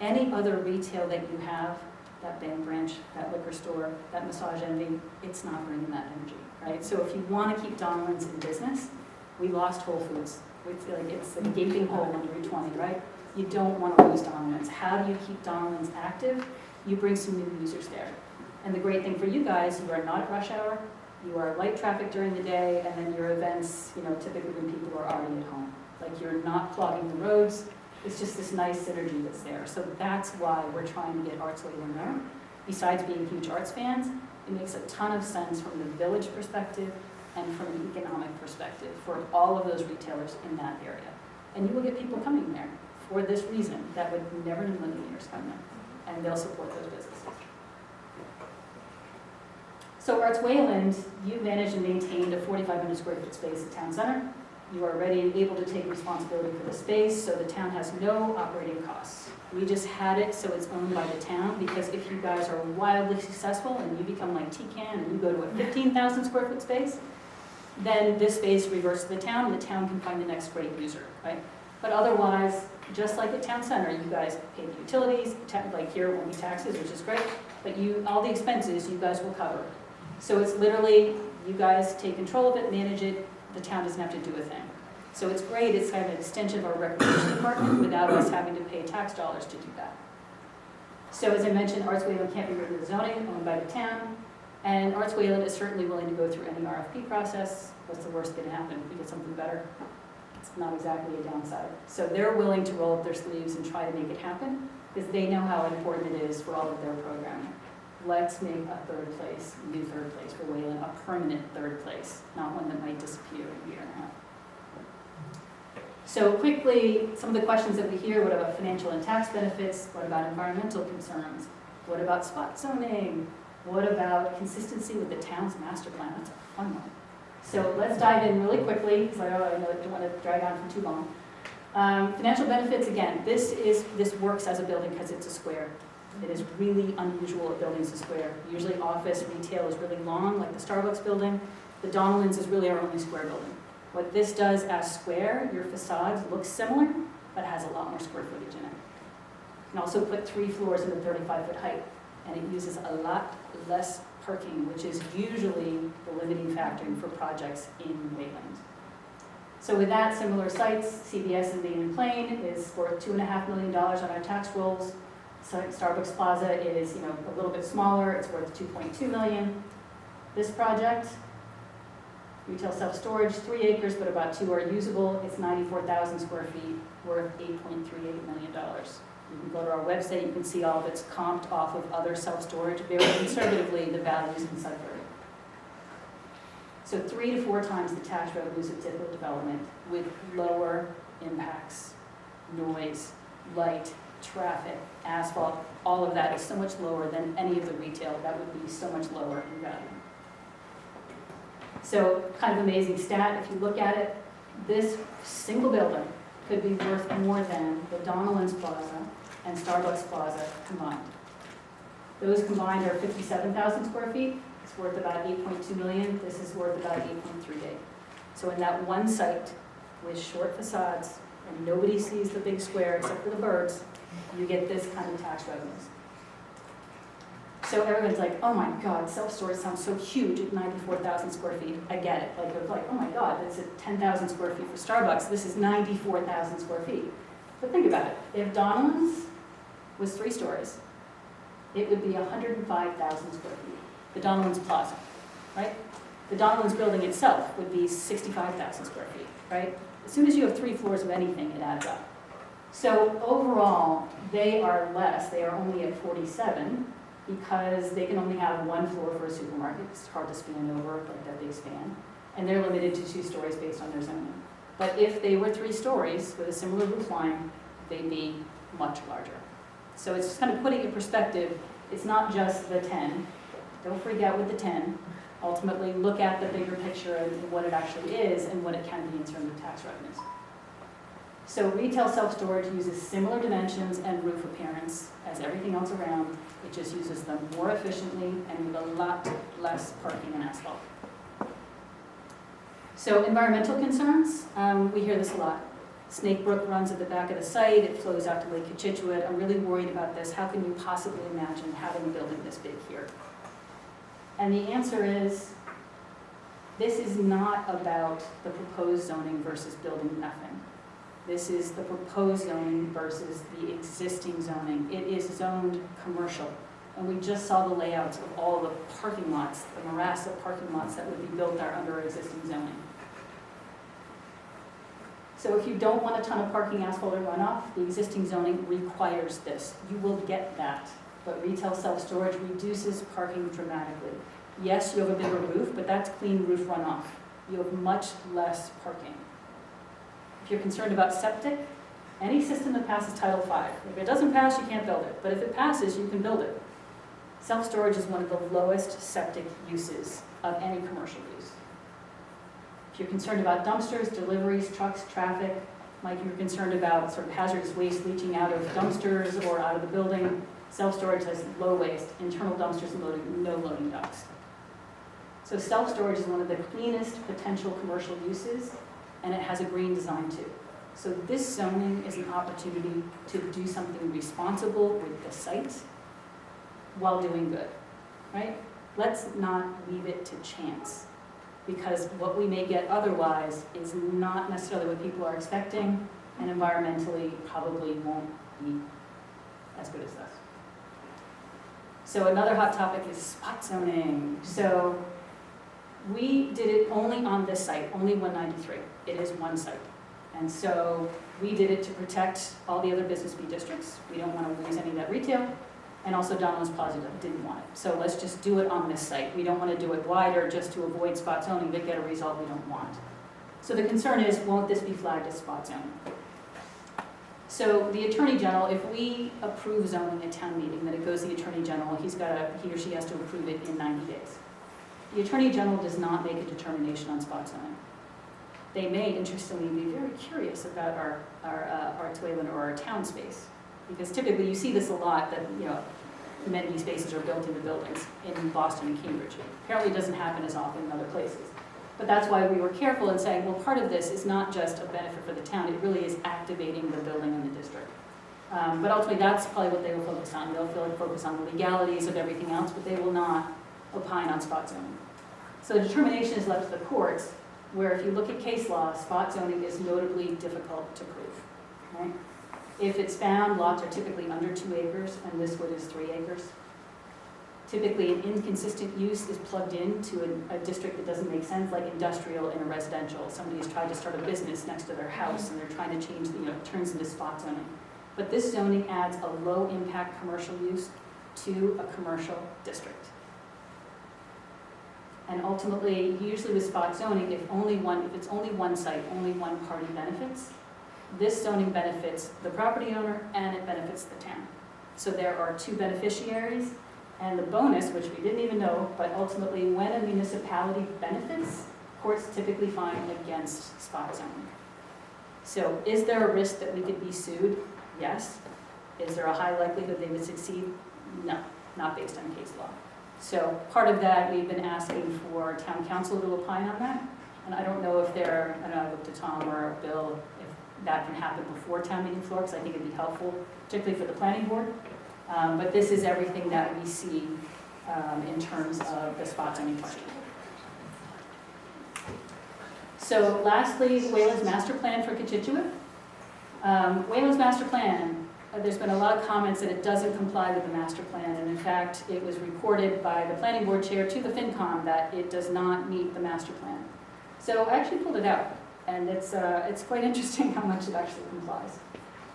Any other retail that you have, that band branch, that liquor store, that Massage Envy, it's not bringing that energy, right? So if you want to keep Donlands in business, we lost Whole Foods. It's a gaping hole on Route 20, right? You don't want to lose Donlands. How do you keep Donlands active? You bring some new users there. And the great thing for you guys, you are not at rush hour, you are light traffic during the day, and then your events, typically when people are already at home. You're not clogging the roads. It's just this nice synergy that's there. So that's why we're trying to get Arts Wayland there. Besides being huge arts fans, it makes a ton of sense from the village perspective and from an economic perspective for all of those retailers in that area. And you will get people coming there for this reason that would never in a million years come there. And they'll support those businesses. So Arts Wayland, you managed and maintained a 4,500 square foot space at Town Center. You are already able to take responsibility for the space, so the town has no operating costs. We just had it so it's owned by the town, because if you guys are wildly successful and you become like TCAN and you go to a 15,000 square foot space, then this space reverts to the town, and the town can find the next great user, right? But otherwise, just like at Town Center, you guys pay the utilities, here it won't be taxes, which is great, but all the expenses you guys will cover. So it's literally, you guys take control of it, manage it, the town doesn't have to do a thing. So it's great, it's kind of an extension of our recreation department without us having to pay tax dollars to do that. So as I mentioned, Arts Wayland can't be rid of the zoning owned by the town, and Arts Wayland is certainly willing to go through any RFP process. What's the worst that can happen? If we get something better, it's not exactly a downside. So they're willing to roll up their sleeves and try to make it happen, because they know how important it is for all of their programming. Let's make a third place, new third place for Wayland, a permanent third place, not one that might disappear in a year and a half. So quickly, some of the questions that we hear: what about financial and tax benefits? What about environmental concerns? What about spot zoning? What about consistency with the town's master plan? That's a fun one. So let's dive in really quickly, because I know I don't want to drag on for too long. Financial benefits, again, this works as a building because it's a square. It is really unusual that building's a square. Usually office, retail is really long, like the Starbucks building. The Donnellans is really our only square building. What this does as square, your facades look similar, but has a lot more square footage in it. You can also put 3 floors at a 35-foot height, and it uses a lot less parking, which is usually the limiting factor for projects in Wayland. So with that, similar sites, CVS and Main and Plain is worth $2.5 million on our tax rolls. So Starbucks Plaza is, a little bit smaller, it's worth $2.2 million. This project, retail self-storage, 3 acres, but about 2 are usable. It's 94,000 square feet, worth $8.38 million. You can go to our website, you can see all of it's comped off of other self-storage, very conservatively, the values in Sudbury. So 3 to 4 times the tax revenues of typical development with lower impacts, noise, light, traffic, asphalt, all of that is so much lower than any of the retail. That would be so much lower in value. So kind of amazing stat, if you look at it, this single building could be worth more than the Donnellans Plaza and Starbucks Plaza combined. Those combined are 57,000 square feet. It's worth about 8.2 million. This is worth about 8.38. So in that one site with short facades and nobody sees the big square except for the birds, you get this kind of tax revenues. So everyone's like, oh my God, self-storage sounds so huge at 94,000 square feet. I get it. Like, it's like, oh my God, that's at 10,000 square feet for Starbucks. This is 94,000 square feet. But think about it. If Donnellans was 3 stories, it would be 105,000 square feet. The Donnellans Plaza, right? The Donnellans building itself would be 65,000 square feet, right? As soon as you have 3 floors of anything, it adds up. So overall, they are less. They are only at 47 because they can only have 1 floor for a supermarket. It's hard to span over like that big span. And they're limited to 2 stories based on their zoning. But if they were 3 stories with a similar roof line, they'd be much larger. So it's just kind of putting it in perspective. It's not just the 10. Don't freak out with the 10. Ultimately, look at the bigger picture and what it actually is and what it can be in terms of tax revenues. So retail self-storage uses similar dimensions and roof appearance as everything else around. It just uses them more efficiently and with a lot less parking and asphalt. So environmental concerns, we hear this a lot. Snake Brook runs at the back of the site. It flows out to Lake Cochituate. I'm really worried about this. How can you possibly imagine having a building this big here? And the answer is, this is not about the proposed zoning versus building nothing. This is the proposed zoning versus the existing zoning. It is zoned commercial. And we just saw the layouts of all the parking lots, the morass of parking lots that would be built there under existing zoning. So if you don't want a ton of parking, asphalt, or runoff, the existing zoning requires this. You will get that. But retail self-storage reduces parking dramatically. Yes, you have a bigger roof, but that's clean roof runoff. You have much less parking. If you're concerned about septic, any system that passes Title V. If it doesn't pass, you can't build it. But if it passes, you can build it. Self-storage is one of the lowest septic uses of any commercial use. If you're concerned about dumpsters, deliveries, trucks, traffic, like you're concerned about sort of hazardous waste leaching out of dumpsters or out of the building, self-storage has low waste, internal dumpsters and loading, no loading docks. So self-storage is one of the cleanest potential commercial uses, and it has a green design too. So this zoning is an opportunity to do something responsible with the site while doing good, right? Let's not leave it to chance. because what we may get otherwise is not necessarily what people are expecting, and environmentally probably won't be as good as this. So another hot topic is spot zoning. So we did it only on this site, only 193. It is one site. And so we did it to protect all the other business B districts. We don't want to lose any of that retail. And also Donald's Plaza didn't want it. So let's just do it on this site. We don't want to do it wider just to avoid spot zoning, but get a result we don't want. So the concern is, won't this be flagged as spot zoning? So the Attorney General, if we approve zoning at town meeting, then it goes to the Attorney General, he or she has to approve it in 90 days. The Attorney General does not make a determination on spot zoning. They may, interestingly, be very curious about our Arts Wayland or our town space. Because typically you see this a lot, that amenity spaces are built into buildings in Boston and Cambridge. Apparently it doesn't happen as often in other places. But that's why we were careful in saying, well, part of this is not just a benefit for the town, it really is activating the building in the district. But ultimately that's probably what they will focus on. They'll focus on the legalities of everything else, but they will not opine on spot zoning. So the determination is left to the courts, where if you look at case law, spot zoning is notably difficult to prove, right? If it's found, lots are typically under 2 acres, and this wood is 3 acres. Typically, an inconsistent use is plugged into a district that doesn't make sense, like industrial in a residential. Somebody has tried to start a business next to their house, and they're trying to change, it turns into spot zoning. But this zoning adds a low-impact commercial use to a commercial district. And ultimately, usually with spot zoning, if it's only one site, only one party benefits, this zoning benefits the property owner and it benefits the town. So there are 2 beneficiaries, and the bonus, which we didn't even know, but ultimately when a municipality benefits, courts typically find against spot zoning. So is there a risk that we could be sued? Yes. Is there a high likelihood they would succeed? No, not based on case law. So part of that, we've been asking for town council to opine on that. And I don't know if I looked to Tom or Bill, if that can happen before town meeting floor, because I think it'd be helpful, particularly for the planning board. But this is everything that we see in terms of the spot zoning question. So lastly, Wayland's master plan for Cochituate. Wayland's master plan, there's been a lot of comments that it doesn't comply with the master plan, and in fact, it was reported by the planning board chair to the FinCom that it does not meet the master plan. So I actually pulled it out, and it's quite interesting how much it actually complies.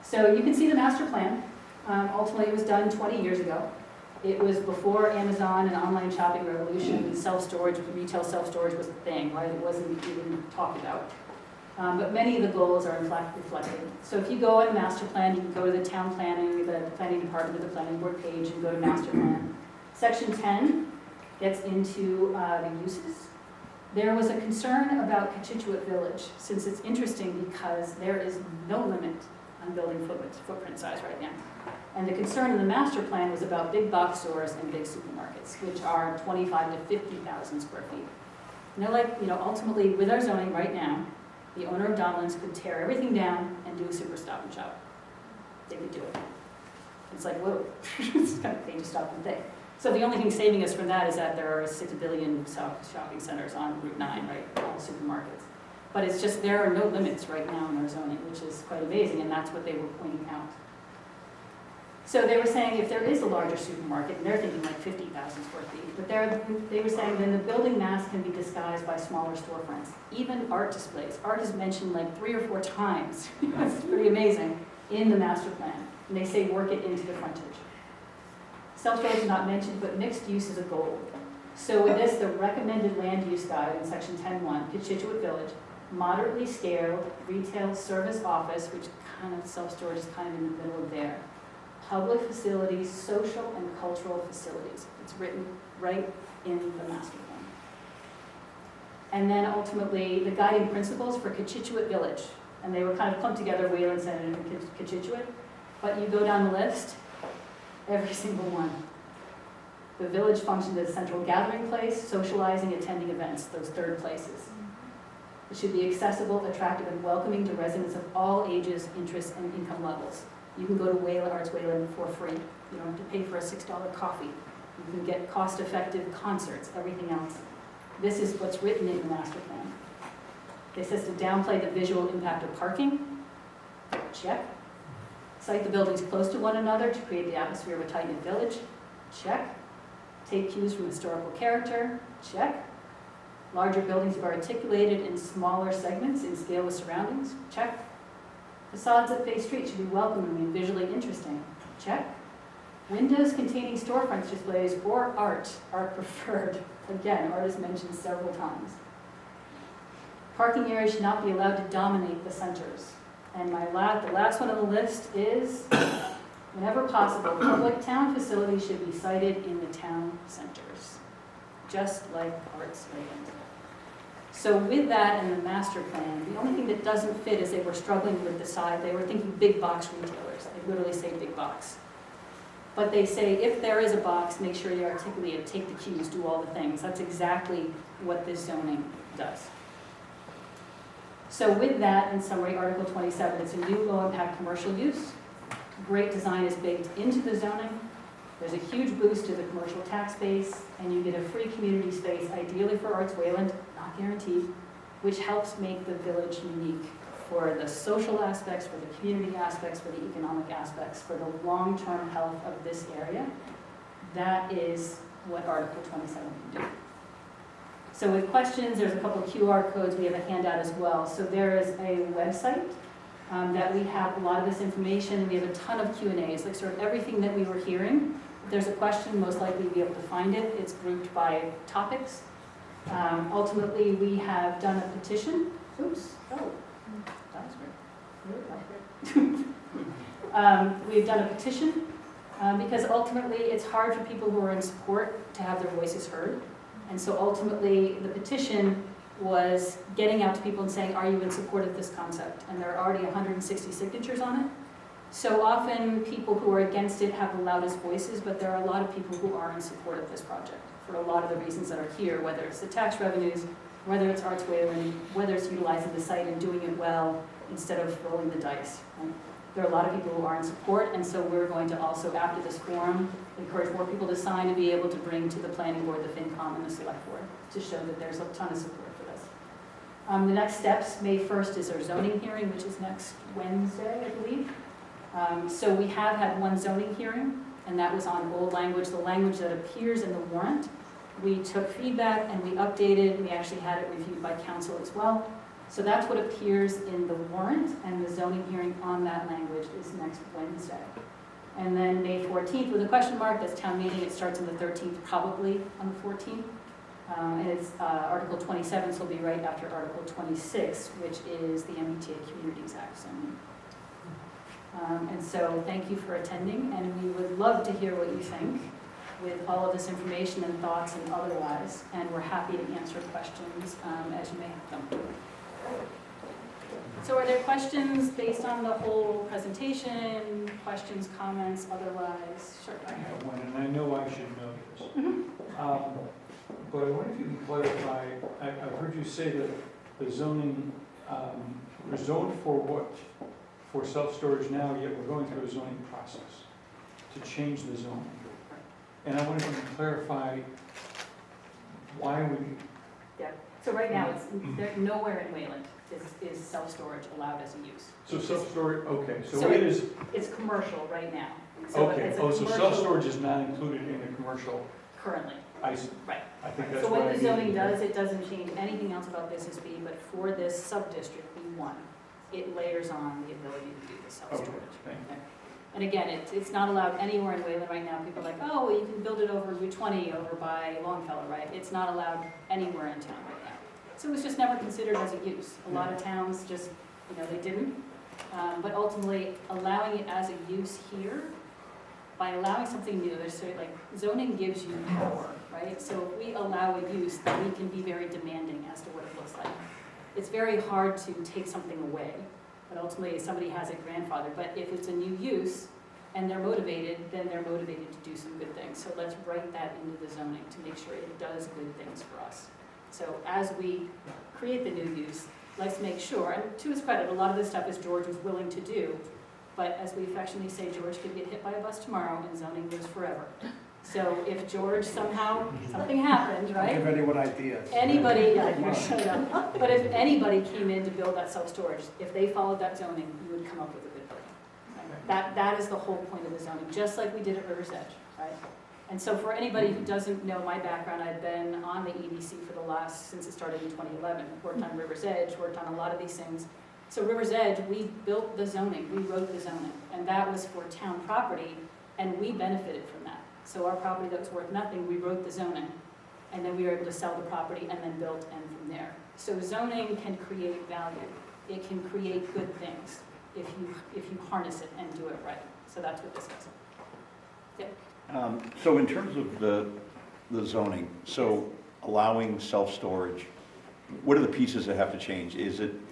So you can see the master plan. Ultimately, it was done 20 years ago. It was before Amazon and online shopping revolution, self-storage, retail self-storage was a thing, right? It wasn't even talked about. But many of the goals are in fact reflected. So if you go in master plan, you can go to the town planning, the planning department, or the planning board page, and go to master plan. Section 10 gets into the uses. There was a concern about Cochituate Village, since it's interesting because there is no limit on building footprint size right now. And the concern in the master plan was about big box stores and big supermarkets, which are 25 to 50,000 square feet. And they're like, ultimately with our zoning right now, the owner of Donald's could tear everything down and do a super stop and shop. They could do it. It's like, whoa, it's kind of, they just stop and think. So the only thing saving us from that is that there are 6 billion shopping centers on Route 9, right, all supermarkets. But it's just, there are no limits right now in our zoning, which is quite amazing, and that's what they were pointing out. So they were saying if there is a larger supermarket, and they're thinking like 50,000 square feet, but they were saying then the building mass can be disguised by smaller storefronts. Even art displays. Art is mentioned like 3 or 4 times. It's pretty amazing in the master plan. And they say work it into the frontage. Self-storage is not mentioned, but mixed use is a goal. So with this, the recommended land use guide in section 10.1, Cochituate Village, moderately scaled retail service office, which kind of self-storage is kind of in the middle of there. Public facilities, social and cultural facilities. It's written right in the master plan. And then ultimately, the guiding principles for Cochituate Village. And they were kind of clumped together, Wayland, Senator, and Cochituate. But you go down the list, every single one. The village functions as a central gathering place, socializing, attending events, those 3rd places. It should be accessible, attractive, and welcoming to residents of all ages, interests, and income levels. You can go to Wayland, Arts Wayland for free. You don't have to pay for a $6 coffee. You can get cost-effective concerts, everything else. This is what's written in the master plan. It says to downplay the visual impact of parking, check. Site the buildings close to one another to create the atmosphere of a tight-knit village, check. Take cues from historical character, check. Larger buildings are articulated in smaller segments in scale with surroundings, check. Facades that face streets should be welcoming and visually interesting, check. Windows containing storefront displays or art are preferred. Again, art is mentioned several times. Parking areas should not be allowed to dominate the centers. And the last one on the list is, whenever possible, public town facilities should be sited in the town centers, just like Arts Wayland. So with that and the master plan, the only thing that doesn't fit is they were struggling with the side. They were thinking big box retailers. They literally say big box. But they say if there is a box, make sure you articulate it, take the cues, do all the things. That's exactly what this zoning does. So with that, in summary, Article 27, it's a new low-impact commercial use. Great design is baked into the zoning. There's a huge boost to the commercial tax base, and you get a free community space, ideally for Arts Wayland, not guaranteed, which helps make the village unique for the social aspects, for the community aspects, for the economic aspects, for the long-term health of this area. That is what Article 27 can do. So with questions, there's a couple of QR codes. We have a handout as well. So there is a website that we have a lot of this information. We have a ton of Q&As, like sort of everything that we were hearing. If there's a question, most likely you'll be able to find it. It's grouped by topics. Ultimately, we have done a petition. Oops. Oh, that was weird. We've done a petition because ultimately it's hard for people who are in support to have their voices heard. And so ultimately, the petition was getting out to people and saying, are you in support of this concept? And there are already 160 signatures on it. So often, people who are against it have the loudest voices, but there are a lot of people who are in support of this project for a lot of the reasons that are here, whether it's the tax revenues, whether it's Arts Wayland, whether it's utilizing the site and doing it well instead of rolling the dice. Right? There are a lot of people who are in support, and so we're going to also, after this forum, encourage more people to sign to be able to bring to the planning board, the FinCom, and the select board to show that there's a ton of support for this. The next steps, May 1st is our zoning hearing, which is next Wednesday, I believe. So we have had one zoning hearing, and that was on old language, the language that appears in the warrant. We took feedback and we updated, we actually had it reviewed by council as well. So that's what appears in the warrant, and the zoning hearing on that language is next Wednesday. And then May 14th with a question mark, that's town meeting. It starts on the 13th, probably on the 14th. And it's Article 27, so it'll be right after Article 26, which is the MBTA Communities Act zoning. And so thank you for attending, and we would love to hear what you think with all of this information and thoughts and otherwise. And we're happy to answer questions as you may have them. So are there questions based on the whole presentation, questions, comments, otherwise? Sure. I have one, and I know I should know this. But I wonder if you can clarify, I've heard you say that the zoning, we're zoned for what? For self-storage now, yet we're going through a zoning process to change the zoning. And I wonder if you can clarify why we... Yeah. So right now, there's nowhere in Wayland is self-storage allowed as a use. So self-storage, okay, so So it is, It's commercial right now. So okay, it's a oh, so commercial self-storage is not included in the commercial, currently. I see. Right. I think that's So why what I the needed zoning to- does, it doesn't change anything else about Business B, but for this sub-district, B1, it layers on the ability to do the Okay, self-storage. thank you. And again, it's not allowed anywhere in Wayland right now. People are like, oh, well, you can build it over Route 20 over by Longfellow, right? It's not allowed anywhere in town right now. So it was just never considered as a use. A lot of towns just, they didn't. But ultimately, allowing it as a use here, by allowing something new, there's sort of like zoning gives you power, right? So if we allow a use, then we can be very demanding as to what it looks like. It's very hard to take something away, but ultimately somebody has it grandfathered. But if it's a new use and they're motivated, then they're motivated to do some good things. So let's write that into the zoning to make sure it does good things for us. So as we create the new use, let's make sure, and to his credit, a lot of this stuff is George was willing to do, but as we affectionately say, George could get hit by a bus tomorrow and zoning lives forever. So if George somehow, something happened, right? Give anyone ideas. Anybody, yeah, shut up. But if anybody came in to build that self-storage, if they followed that zoning, you would come up with a good building. Right? That is the whole point of the zoning, just like we did at River's Edge, right? And so for anybody who doesn't know my background, I've been on the EDC for the last, since it started in 2011. Worked on River's Edge, worked on a lot of these things. So River's Edge, we built the zoning, we wrote the zoning, and that was for town property, and we benefited from that. So our property that was worth nothing, we wrote the zoning, and then we were able to sell the property and then built and from there. So zoning can create value. It can create good things if you harness it and do it right. So that's what this does. So in terms of the zoning, so allowing self-storage, what are the pieces that have to change?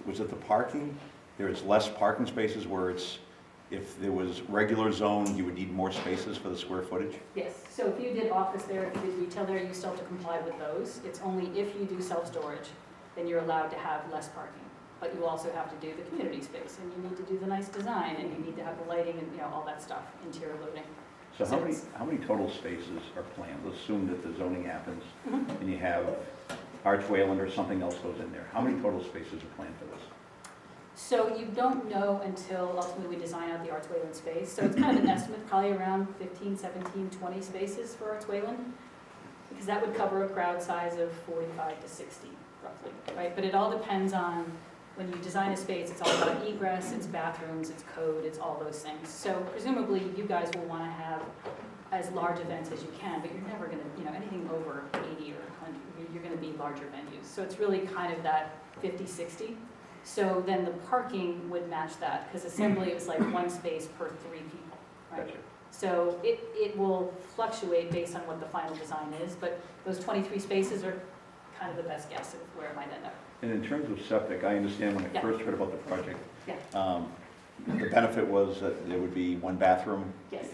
Was it the parking? There's less parking spaces where if there was regular zone, you would need more spaces for the square footage? Yes, so if you did office there, if you did retail there, you still have to comply with those. It's only if you do self-storage, then you're allowed to have less parking. But you also have to do the community space, and you need to do the nice design, and you need to have the lighting and, all that stuff, interior loading. So how many total spaces are planned? Let's assume that the zoning happens and you have Arch Wayland or something else goes in there. How many total spaces are planned for this? So you don't know until ultimately we design out the Arts Wayland space. So it's kind of an estimate, probably around 15, 17, 20 spaces for Arts Wayland, because that would cover a crowd size of 45 to 60, roughly, right? But it all depends on, when you design a space, it's all about egress, it's bathrooms, it's code, it's all those things. So presumably you guys will want to have as large events as you can, but you're never going to, anything over 80 or 100, you're going to be larger venues. So it's really kind of that 50, 60. So then the parking would match that, because assembly is like one space per 3 people, right? Gotcha. So it will fluctuate based on what the final design is, but those 23 spaces are kind of the best guess of where it might end up. And in terms of septic, I understand when I Yeah. first heard about the project, Yeah. the benefit was that there would be one bathroom. Yes.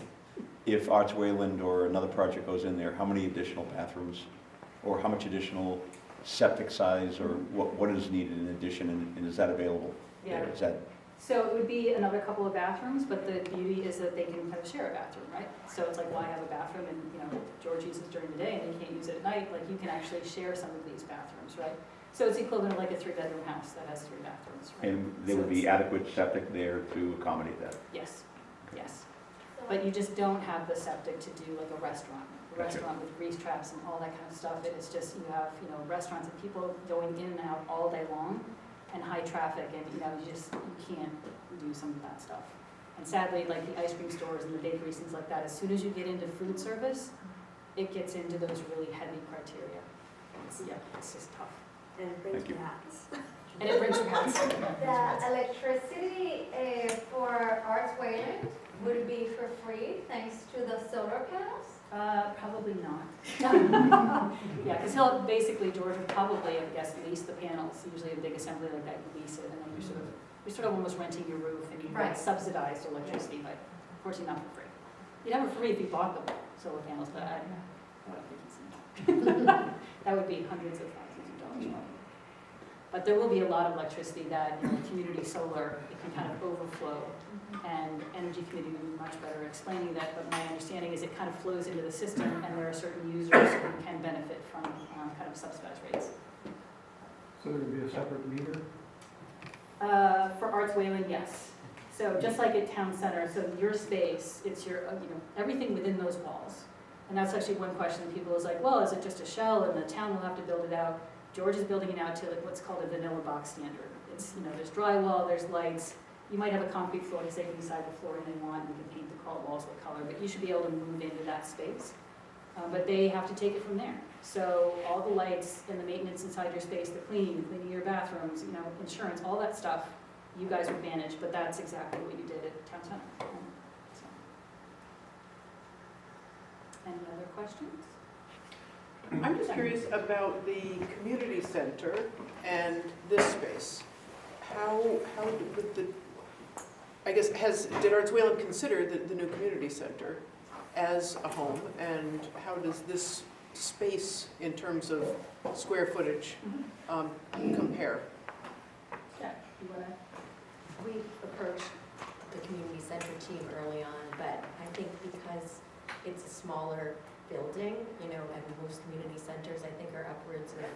If Arts Wayland or another project goes in there, how many additional bathrooms or how much additional septic size or what is needed in addition, and is that available Yeah. there? Is that, So it would be another couple of bathrooms, but the beauty is that they can kind of share a bathroom, right? So it's like, why have a bathroom and, George uses during the day and they can't use it at night? Like, you can actually share some of these bathrooms, right? So it's equivalent of like a 3-bedroom house that has 3 bathrooms, right? and there would be adequate septic there to accommodate that? Yes, yes. But you just don't have the septic to do like a restaurant. A Gotcha. restaurant with grease traps and all that kind of stuff. It is just, you have, restaurants and people going in and out all day long and high traffic, and, you can't do some of that stuff. And sadly, like the ice cream stores and the bakeries, things like that, as soon as you get into food service, it gets into those really heavy criteria. It's just tough. And it Thank brings you. cats. And it brings your house. The electricity for Arts Wayland would be for free thanks to the solar panels? Probably not. Yeah, because George would probably, I guess, lease the panels. Usually a big assembly like that, you lease it, and then you're sort of almost renting your roof, and you get Right. subsidized electricity, but unfortunately not for free. You'd have it free if you bought the solar panels, but I don't think it's that would be hundreds of thousands of dollars more. But there will be a lot of electricity that, community solar, it can kind of overflow. And Energy Committee would be much better at explaining that, but my understanding is it kind of flows into the system, and there are certain users who can benefit from kind of subsidized rates. So there would be a separate meter? For Arts Wayland, yes. So just like at Town Center, so your space, it's your, everything within those walls. And that's actually one question people is like, well, is it just a shell and the town will have to build it out? George is building it out to like what's called a vanilla box standard. It's, there's drywall, there's lights. You might have a concrete floor because they can decide the flooring they want, and you can paint the walls what color, but you should be able to move into that space. But they have to take it from there. So all the lights and the maintenance inside your space, the cleaning your bathrooms, insurance, all that stuff, you guys would manage, but that's exactly what you did at Town Center. So. Any other questions? I'm just curious about the community center and this space. How would did Arts Wayland consider the new community center as a home, and how does this space in terms of square footage compare? Yeah, you want to? We approached the community center team early on, but I think because it's a smaller building, you know, and most community centers, I think, are upwards of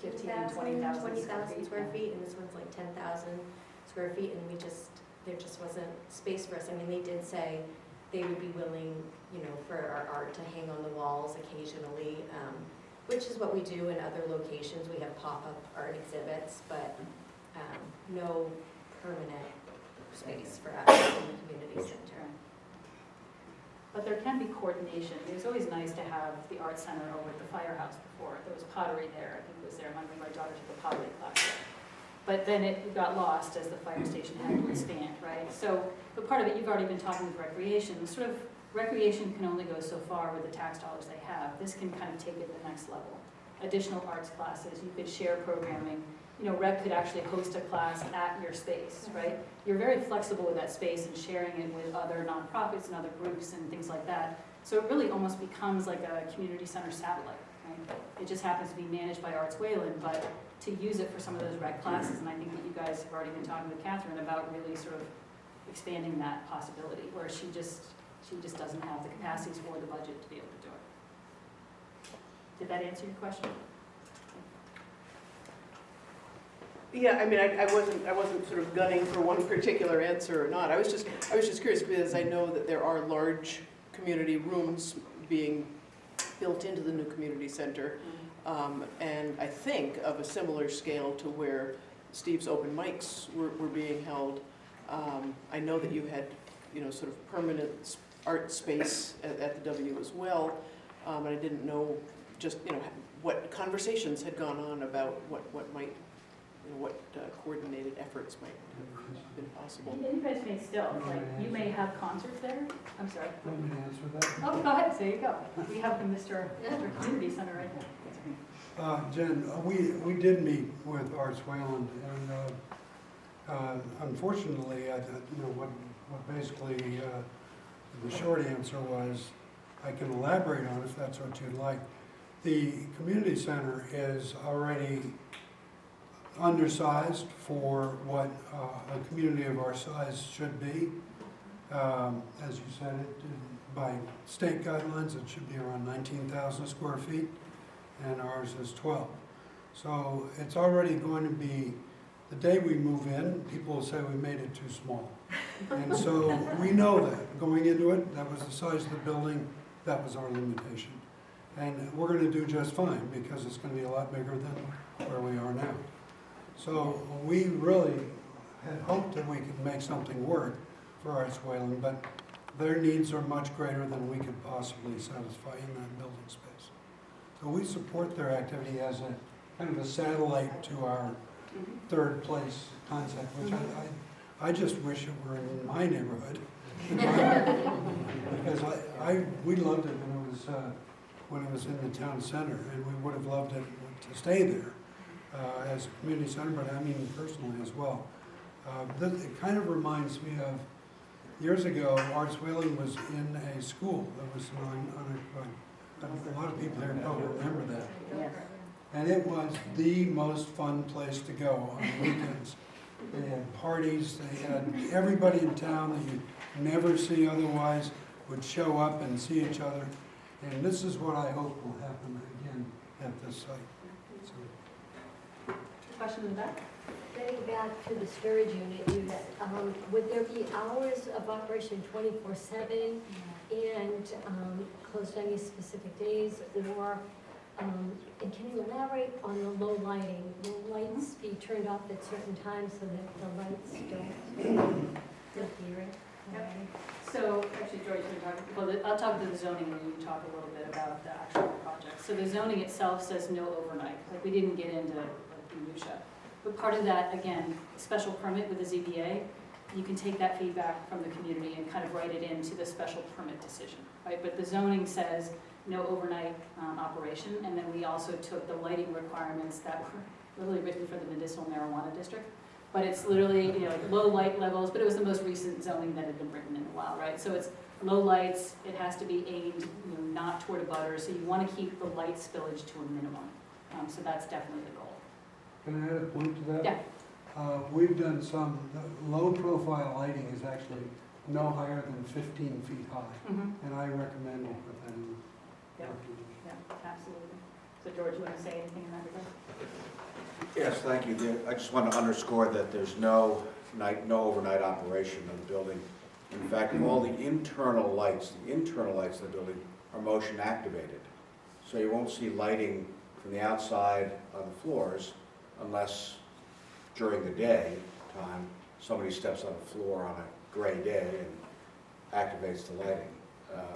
15, 20,000 20,000 square feet, and this one's like 10,000 square feet, and there just wasn't space for us. I mean, they did say they would be willing, you know, for our art to hang on the walls occasionally, which is what we do in other locations. We have pop-up art exhibits, but no permanent space for us in the community center. But there can be coordination. It was always nice to have the art center over at the firehouse before. There was pottery there. I think it was there. My daughter took a pottery class there. But then it got lost as the fire station had to expand, right? So, but part of it, you've already been talking with recreation. Sort of recreation can only go so far with the tax dollars they have. This can kind of take it to the next level. Additional arts classes, you could share programming. You know, rec could actually host a class at your space, right? You're very flexible with that space and sharing it with other nonprofits and other groups and things like that. So it really almost becomes like a community center satellite, right? It just happens to be managed by Arts Wayland, but to use it for some of those rec classes, and I think that you guys have already been talking with Catherine about really sort of expanding that possibility, where she just doesn't have the capacities or the budget to be able to do it. Did that answer your question? Yeah, I mean, I wasn't sort of gunning for one particular answer or not. I was just curious because I know that there are large community rooms being built into the new community center. And I think of a similar scale to where Steve's open mics were being held. I know that you had, you know, sort of permanent art space at the W as well. And I didn't know just, you know, what conversations had gone on about what might, you know, what coordinated efforts might have been possible. And you guys may still, like, you may have concerts there. I'm sorry. Let me answer that. Oh, go ahead, there you go. We have the Mr. Community Center right there. Jen, we did meet with Arts Wayland, and unfortunately, you know, what basically the short answer was, I can elaborate on it if that's what you'd like. The community center is already undersized for what a community of our size should be. As you said, by state guidelines, it should be around 19,000 square feet, and ours is 12. So it's already going to be, the day we move in, people will say we made it too small. And so we know that. Going into it, that was the size of the building, that was our limitation. And we're going to do just fine because it's going to be a lot bigger than where we are now. So we really had hoped that we could make something work for Arts Wayland, but their needs are much greater than we could possibly satisfy in that building space. So we support their activity as a kind of a satellite to our third place concept, which I just wish it were in my neighborhood. Because we loved it when it was in the town center, and we would have loved it to stay there as a community center, but I mean personally as well. It kind of reminds me of years ago, Arts Wayland was in a school that was unoccupied. A lot of people here probably remember that. Yes. And it was the most fun place to go on weekends. They had parties, they had everybody in town that you never see otherwise would show up and see each other. And this is what I hope will happen again at this site. So. Question in the back? Getting back to the storage unit, would there be hours of operation 24/7 and closed on any specific days, or and can you elaborate on the low lighting? Will lights be turned off at certain times so that the lights don't interfere? Yep. So, actually, George, you're talking, well, I'll talk to the zoning and you can talk a little bit about the actual project. So the zoning itself says no overnight, like we didn't get into like minutia. But part of that, again, special permit with the ZBA, you can take that feedback from the community and kind of write it into the special permit decision, right? But the zoning says no overnight operation, and then we also took the lighting requirements that were literally written for the medicinal marijuana district. But it's literally, you know, low light levels, but it was the most recent zoning that had been written in a while, right? So it's low lights, it has to be aimed, you know, not toward a butter, so you want to keep the light spillage to a minimum. So that's definitely the goal. Can I add a point to that? Yeah. We've done some, the low profile lighting is actually no higher than 15 feet high. Mm-hmm. And I recommend we put that in. Yeah. Yeah, absolutely. So George, you want to say anything in that regard? Yes, thank you. I just want to underscore that there's no overnight operation of the building. In fact, all the internal lights of the building are motion activated. So you won't see lighting from the outside on the floors unless during the day time somebody steps on the floor on a gray day and activates the lighting.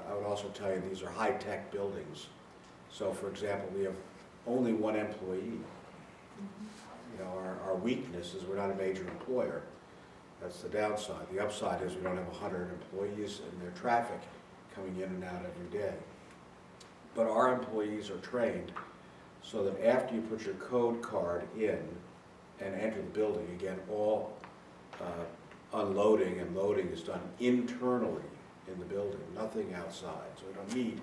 I would also tell you these are high-tech buildings. So for example, we have only one employee. You know, our weakness is we're not a major employer. That's the downside. The upside is we don't have 100 employees and their traffic coming in and out every day. But our employees are trained so that after you put your code card in and enter the building, again, all unloading and loading is done internally in the building, nothing outside. So we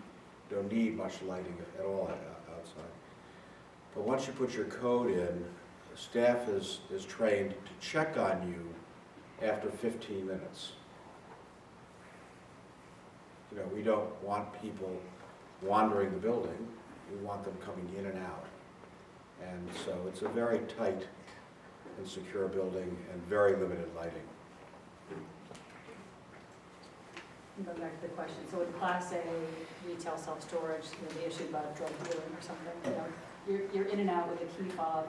don't need much lighting at all outside. But once you put your code in, staff is trained to check on you after 15 minutes. You know, we don't want people wandering the building. We want them coming in and out. And so it's a very tight and secure building and very limited lighting. Go back to the question. So in Class A retail self-storage, the issue about drug dealing or something, you're in and out with a key fob.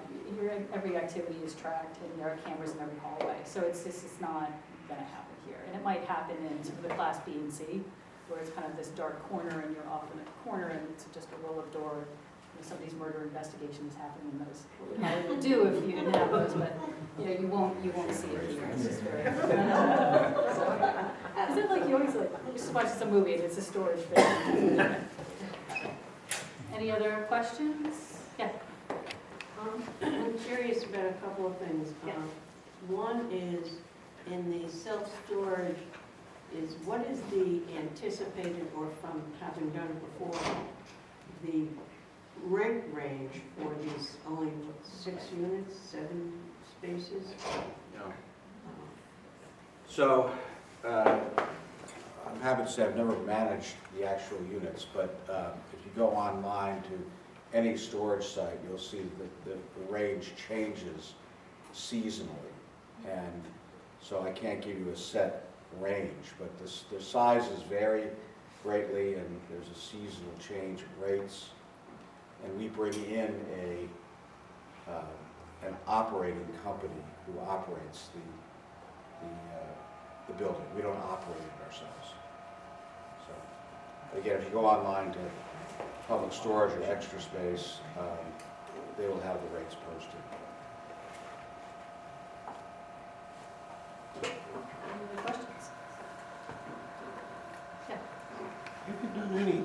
Every activity is tracked, and there are cameras in every hallway. So it's not going to happen here. And it might happen in sort of the Class B and C, where it's kind of this dark corner, and you're off in a corner, and it's just a roll-up door. Some of these murder investigations happen in those. What would Hollywood do if you didn't have those? But you won't see it here. It's just very. Is it like you always like you're just watching some movie and it's a storage bin? Any other questions? Yeah. I'm curious about a couple of things. Yeah. One is, in the self-storage, what is the anticipated, or from having done it before, the rent range for these only 6 units, 7 spaces? No. So, I'm happy to say I've never managed the actual units, but if you go online to any storage site, you'll see that the range changes seasonally. And so I can't give you a set range, but the sizes vary greatly, and there's a seasonal change in rates. And we bring in an operating company who operates the building. We don't operate it ourselves. So, again, if you go online to Public Storage or Extra Space, they will have the rates posted. Any other questions? Yeah. Have you done any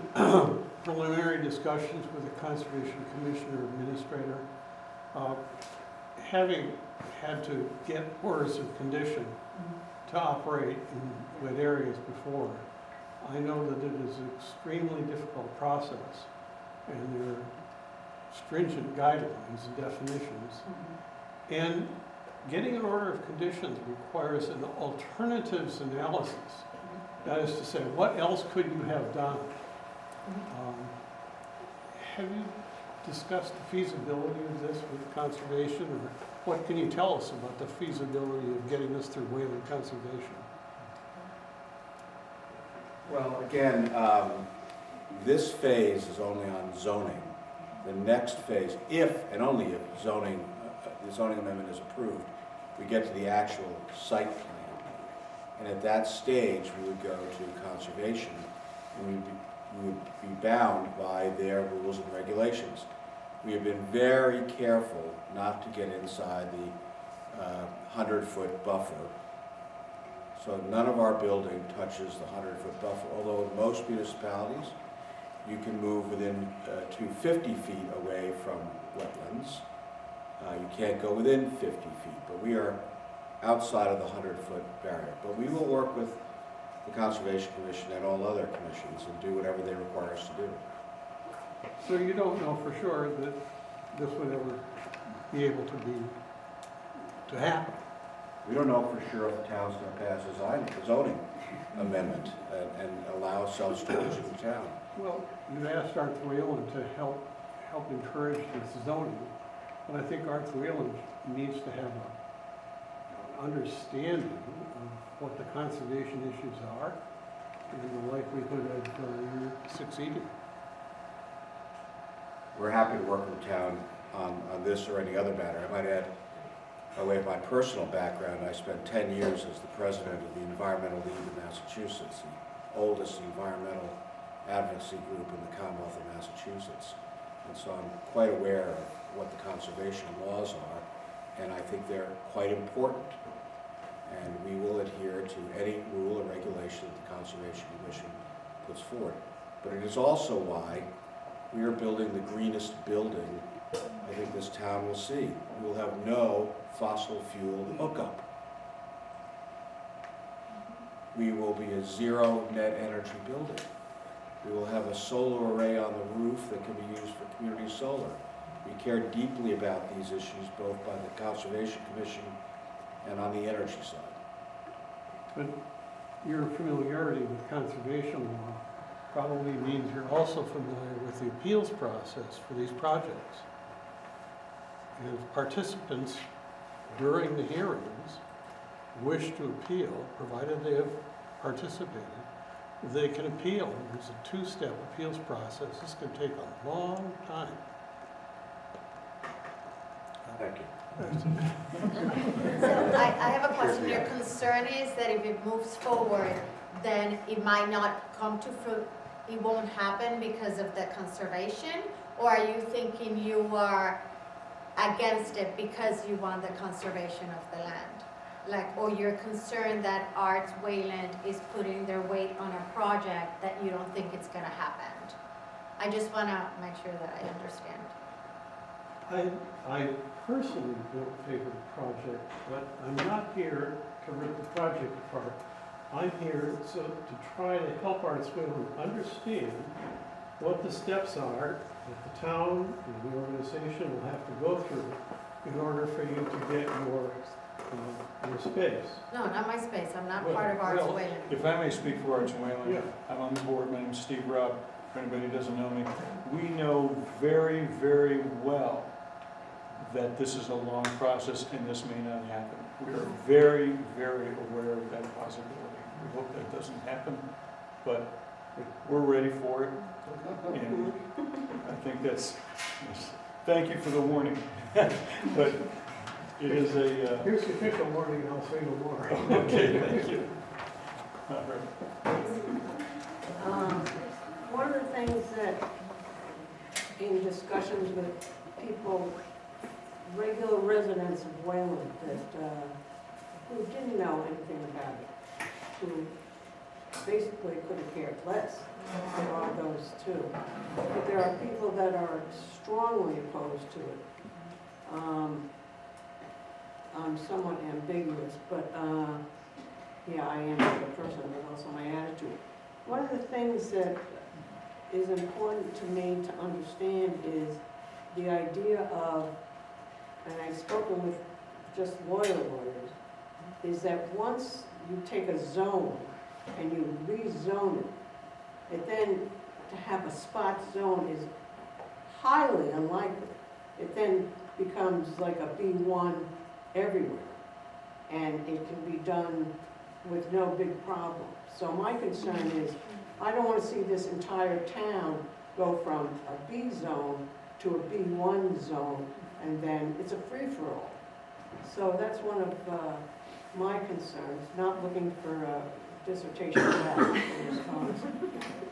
preliminary discussions with the Conservation Commission or Administrator? Having had to get orders of condition to operate in wet areas before, I know that it is an extremely difficult process, and there are stringent guidelines and definitions. And getting an order of conditions requires an alternatives analysis. That is to say, what else could you have done? Have you discussed the feasibility of this with conservation, or what can you tell us about the feasibility of getting this through Wayland Conservation? Well, again, this phase is only on zoning. The next phase, if and only if the zoning amendment is approved, we get to the actual site plan. And at that stage, we would go to conservation, and we would be bound by their rules and regulations. We have been very careful not to get inside the 100-foot buffer. So none of our building touches the 100-foot buffer, although in most municipalities, you can move within to 50 feet away from wetlands. You can't go within 50 feet, but we are outside of the 100-foot barrier. But we will work with the Conservation Commission and all other commissions and do whatever they require us to do. So you don't know for sure that this would ever be able to happen? We don't know for sure if the town's going to pass a zoning amendment and allow self-storage in the town. Well, you asked Arts Wayland to help encourage this zoning, but I think Arts Wayland needs to have an understanding of what the conservation issues are and the likelihood of you succeeding. We're happy to work with the town on this or any other matter. I might add, by way of my personal background, I spent 10 years as the president of the Environmental League of Massachusetts, the oldest environmental advocacy group in the Commonwealth of Massachusetts. And so I'm quite aware of what the conservation laws are, and I think they're quite important. And we will adhere to any rule or regulation that the Conservation Commission puts forward. But it is also why we are building the greenest building I think this town will see. We will have no fossil fuel hookup. We will be a zero net energy building. We will have a solar array on the roof that can be used for community solar. We care deeply about these issues, both by the Conservation Commission and on the energy side. But your familiarity with conservation law probably means you're also familiar with the appeals process for these projects. And if participants during the hearings wish to appeal, provided they have participated, they can appeal. There's a two-step appeals process. This can take a long time. Thank you. So I have a question. Your concern is that if it moves forward, then it might not come to fruit, it won't happen because of the conservation? Or are you thinking you are against it because you want the conservation of the land? Like, or you're concerned that Arts Wayland is putting their weight on a project that you don't think it's gonna happen? I just wanna make sure that I understand. I personally don't favor the project, but I'm not here to rip the project apart. I'm here to try to help Arts Wayland understand what the steps are that the town and the organization will have to go through in order for you to get your space. No, not my space. I'm not Well, part of Arts well, Wayland. If I may speak for Arts Wayland, Yeah. I'm on the board, my name's Steve Robb, if anybody doesn't know me. We know very, very well that this is a long process and this may not happen. We are very, very aware of that possibility. We hope that doesn't happen, but we're ready for it. And I think thank you for the warning. But it is a, Here's the official warning, and I'll say no more. okay, thank you. All right. One of the things that, in discussions with people, regular residents of Wayland, that, who didn't know anything about it, who basically could have cared less, there are those too. But there are people that are strongly opposed to it. I'm somewhat ambiguous, but, yeah, I am as a person, but also my attitude. One of the things that is important to me to understand is the idea of, and I've spoken with just lawyers, is that once you take a zone and you rezone it then to have a spot zone is highly unlikely. It then becomes like a B1 everywhere, and it can be done with no big problem. So my concern is, I don't want to see this entire town go from a B zone to a B1 zone, and then it's a free-for-all. So that's one of my concerns, not looking for a dissertation back in response.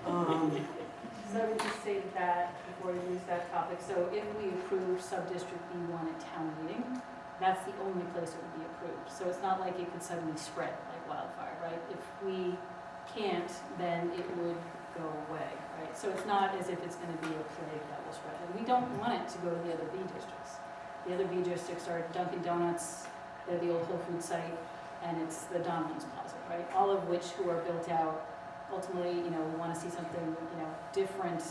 So I would just say that, before we lose that topic, so if we approve sub-district B1 at town meeting, that's the only place it would be approved. So it's not like it could suddenly spread like wildfire, right? If we can't, then it would go away, right? So it's not as if it's gonna be a plague that will spread. And we don't want it to go to the other B districts. The other B districts are Dunkin' Donuts, they're the old Whole Foods site, and it's the Domino's Plaza, right? All of which who are built out. Ultimately, we want to see something, different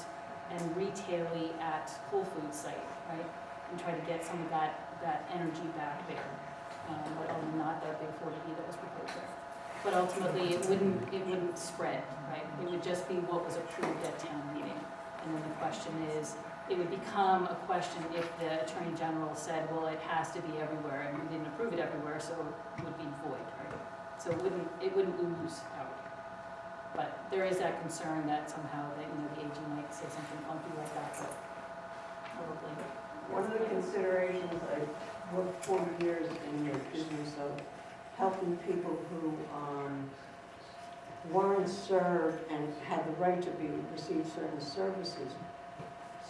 and retail-y at Whole Foods site, right? And try to get some of that energy back there. But not that big 40B that was proposed there. but ultimately it wouldn't spread, right? It would just be what was approved at town meeting. And then the question is, it would become a question if the Attorney General said, well, it has to be everywhere, and we didn't approve it everywhere, so it would be void, right? So it wouldn't ooze out. But there is that concern that somehow that, the AG might say something funky like that, but probably. One of the considerations, I worked 40 years in the business of helping people who weren't served and had the right to receive certain services.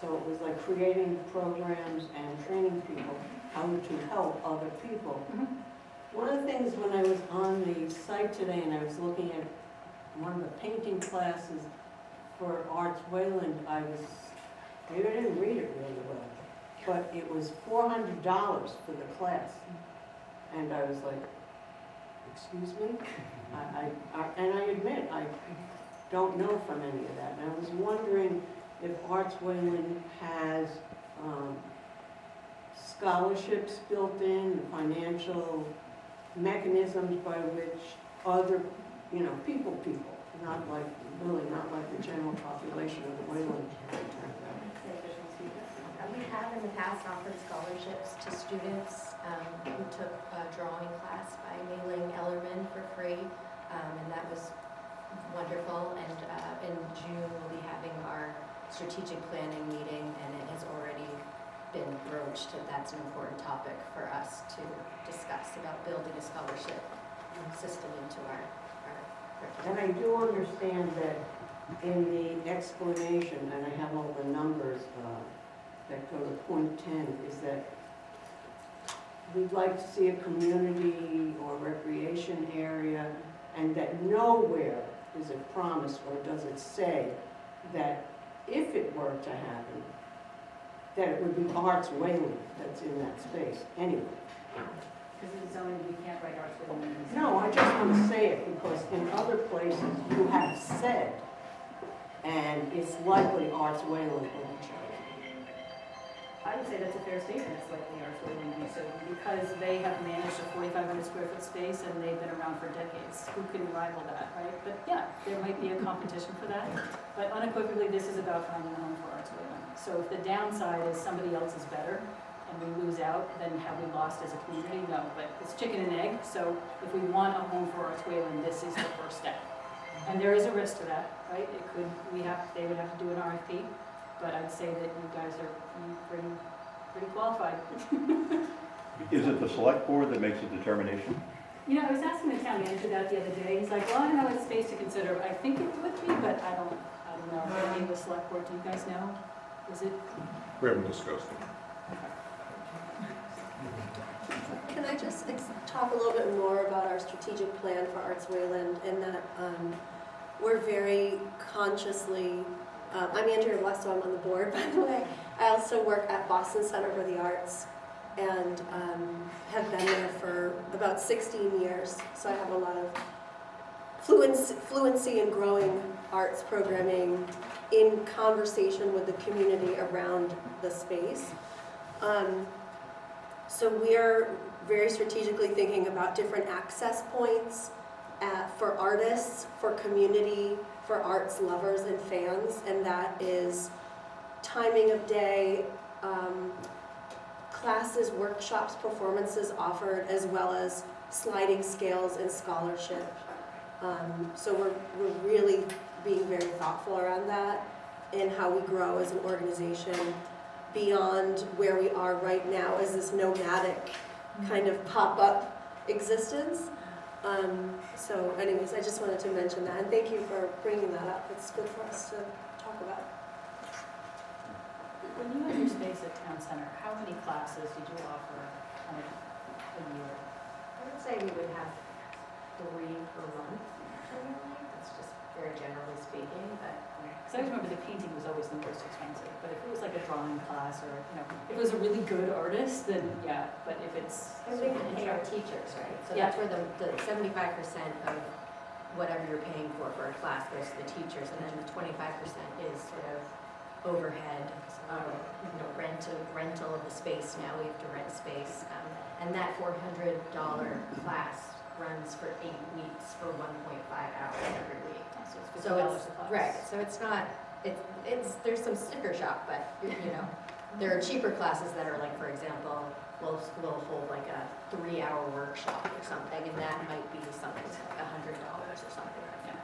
So it was like creating programs and training people how to help other people. One of the things when I was on the site today and I was looking at one of the painting classes for Arts Wayland, maybe I didn't read it really well, but it was $400 for the class. And I was like, excuse me? And I admit, I don't know from any of that. And I was wondering if Arts Wayland has scholarships built in, financial mechanisms by which other, people, not like the general population of Wayland. We have in the past offered scholarships to students who took a drawing class by Mei-Ling Ellerman for free, and that was wonderful. And in June, we'll be having our strategic planning meeting, and it has already been broached that that's an important topic for us to discuss about building a scholarship system into our And curriculum. I do understand that in the explanation, and I have all the numbers that go to point 10, is that we'd like to see a community or recreation area, and that nowhere is it promised or does it say that if it were to happen, that it would be Arts Wayland that's in that space anyway. Because it's zoning, we can't write Arts Wayland. No, I just want to say it because in other places you have said, and it's likely Arts Wayland will be chosen. I would say that's a fair statement, it's likely Arts Wayland will be so, because they have managed a 4,500 square foot space and they've been around for decades. Who can rival that, right? But yeah, there might be a competition for that, but unequivocally, this is about finding a home for Arts Wayland. So if the downside is somebody else is better and we lose out, then have we lost as a community? No, but it's chicken and egg, so if we want a home for Arts Wayland, this is the first step. And there is a risk to that, right? They would have to do an RFP, but I'd say that you guys are pretty qualified. Is it the select board that makes a determination? I was asking the town manager that the other day. He's like, well, I don't know, it's space to consider. I think it would be, but I don't know. Maybe the select board, do you guys know? Is it? We haven't discussed it. Can I just talk a little bit more about our strategic plan for Arts Wayland, and that we're very consciously, I'm Andrea Blesso, I'm on the board, by the way. I also work at Boston Center for the Arts and have been there for about 16 years, so I have a lot of fluency in growing arts programming in conversation with the community around the space. So we're very strategically thinking about different access points for artists, for community, for arts lovers and fans, and that is timing of day, classes, workshops, performances offered, as well as sliding scales and scholarship. So we're really being very thoughtful around that and how we grow as an organization beyond where we are right now as this nomadic kind of pop-up existence. So anyways, I just wanted to mention that, and thank you for bringing that up. It's good for us to talk about. When you had your space at Town Center, how many classes did you offer a year? I would say we would have 3 per month, generally. That's just very generally speaking, but. Because I always remember the painting was always the most expensive, but if it was like a drawing class or, if it was a really good artist, then yeah, but if it's. And we can pay our teachers, right? So Yeah. that's where the 75% of whatever you're paying for a class goes to the teachers, and then the 25% is sort of overhead, rental of the space. Now we have to rent space, and that $400 class runs for 8 weeks for 1.5 hours every week. So So it's it's, $50 a class. right, so it's not, there's some sticker shock, but, you know, there are cheaper classes that are like, for example, we'll hold like a 3-hour workshop or something, and that might be something like $100 or something like that.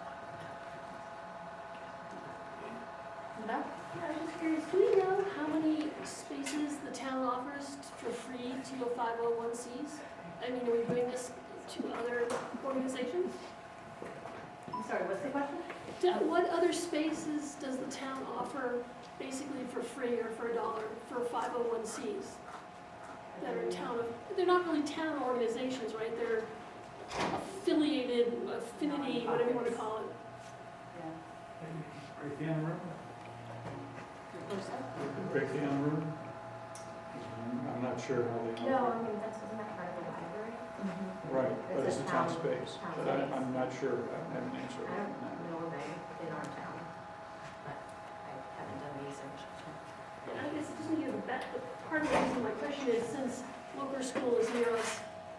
No? I was just curious, do we know how many spaces the town offers for free to your 501Cs? I mean, are we doing this to other organizations? I'm sorry, what's the question? What other spaces does the town offer basically for free or for $1 for 501Cs? That are they're not really town organizations, right? They're affiliated, affinity, whatever you want to call it. Yeah. Break the room? What's that? Break the room? I'm not sure how they. No, I mean, isn't that part of the library? Right, but It's it's a a town town- space, town but space. I'm not sure, I haven't answered I that. don't know of any in our town, but I haven't done research. And I guess it doesn't give a bet, but part of the reason my question is, since Loker School is near us,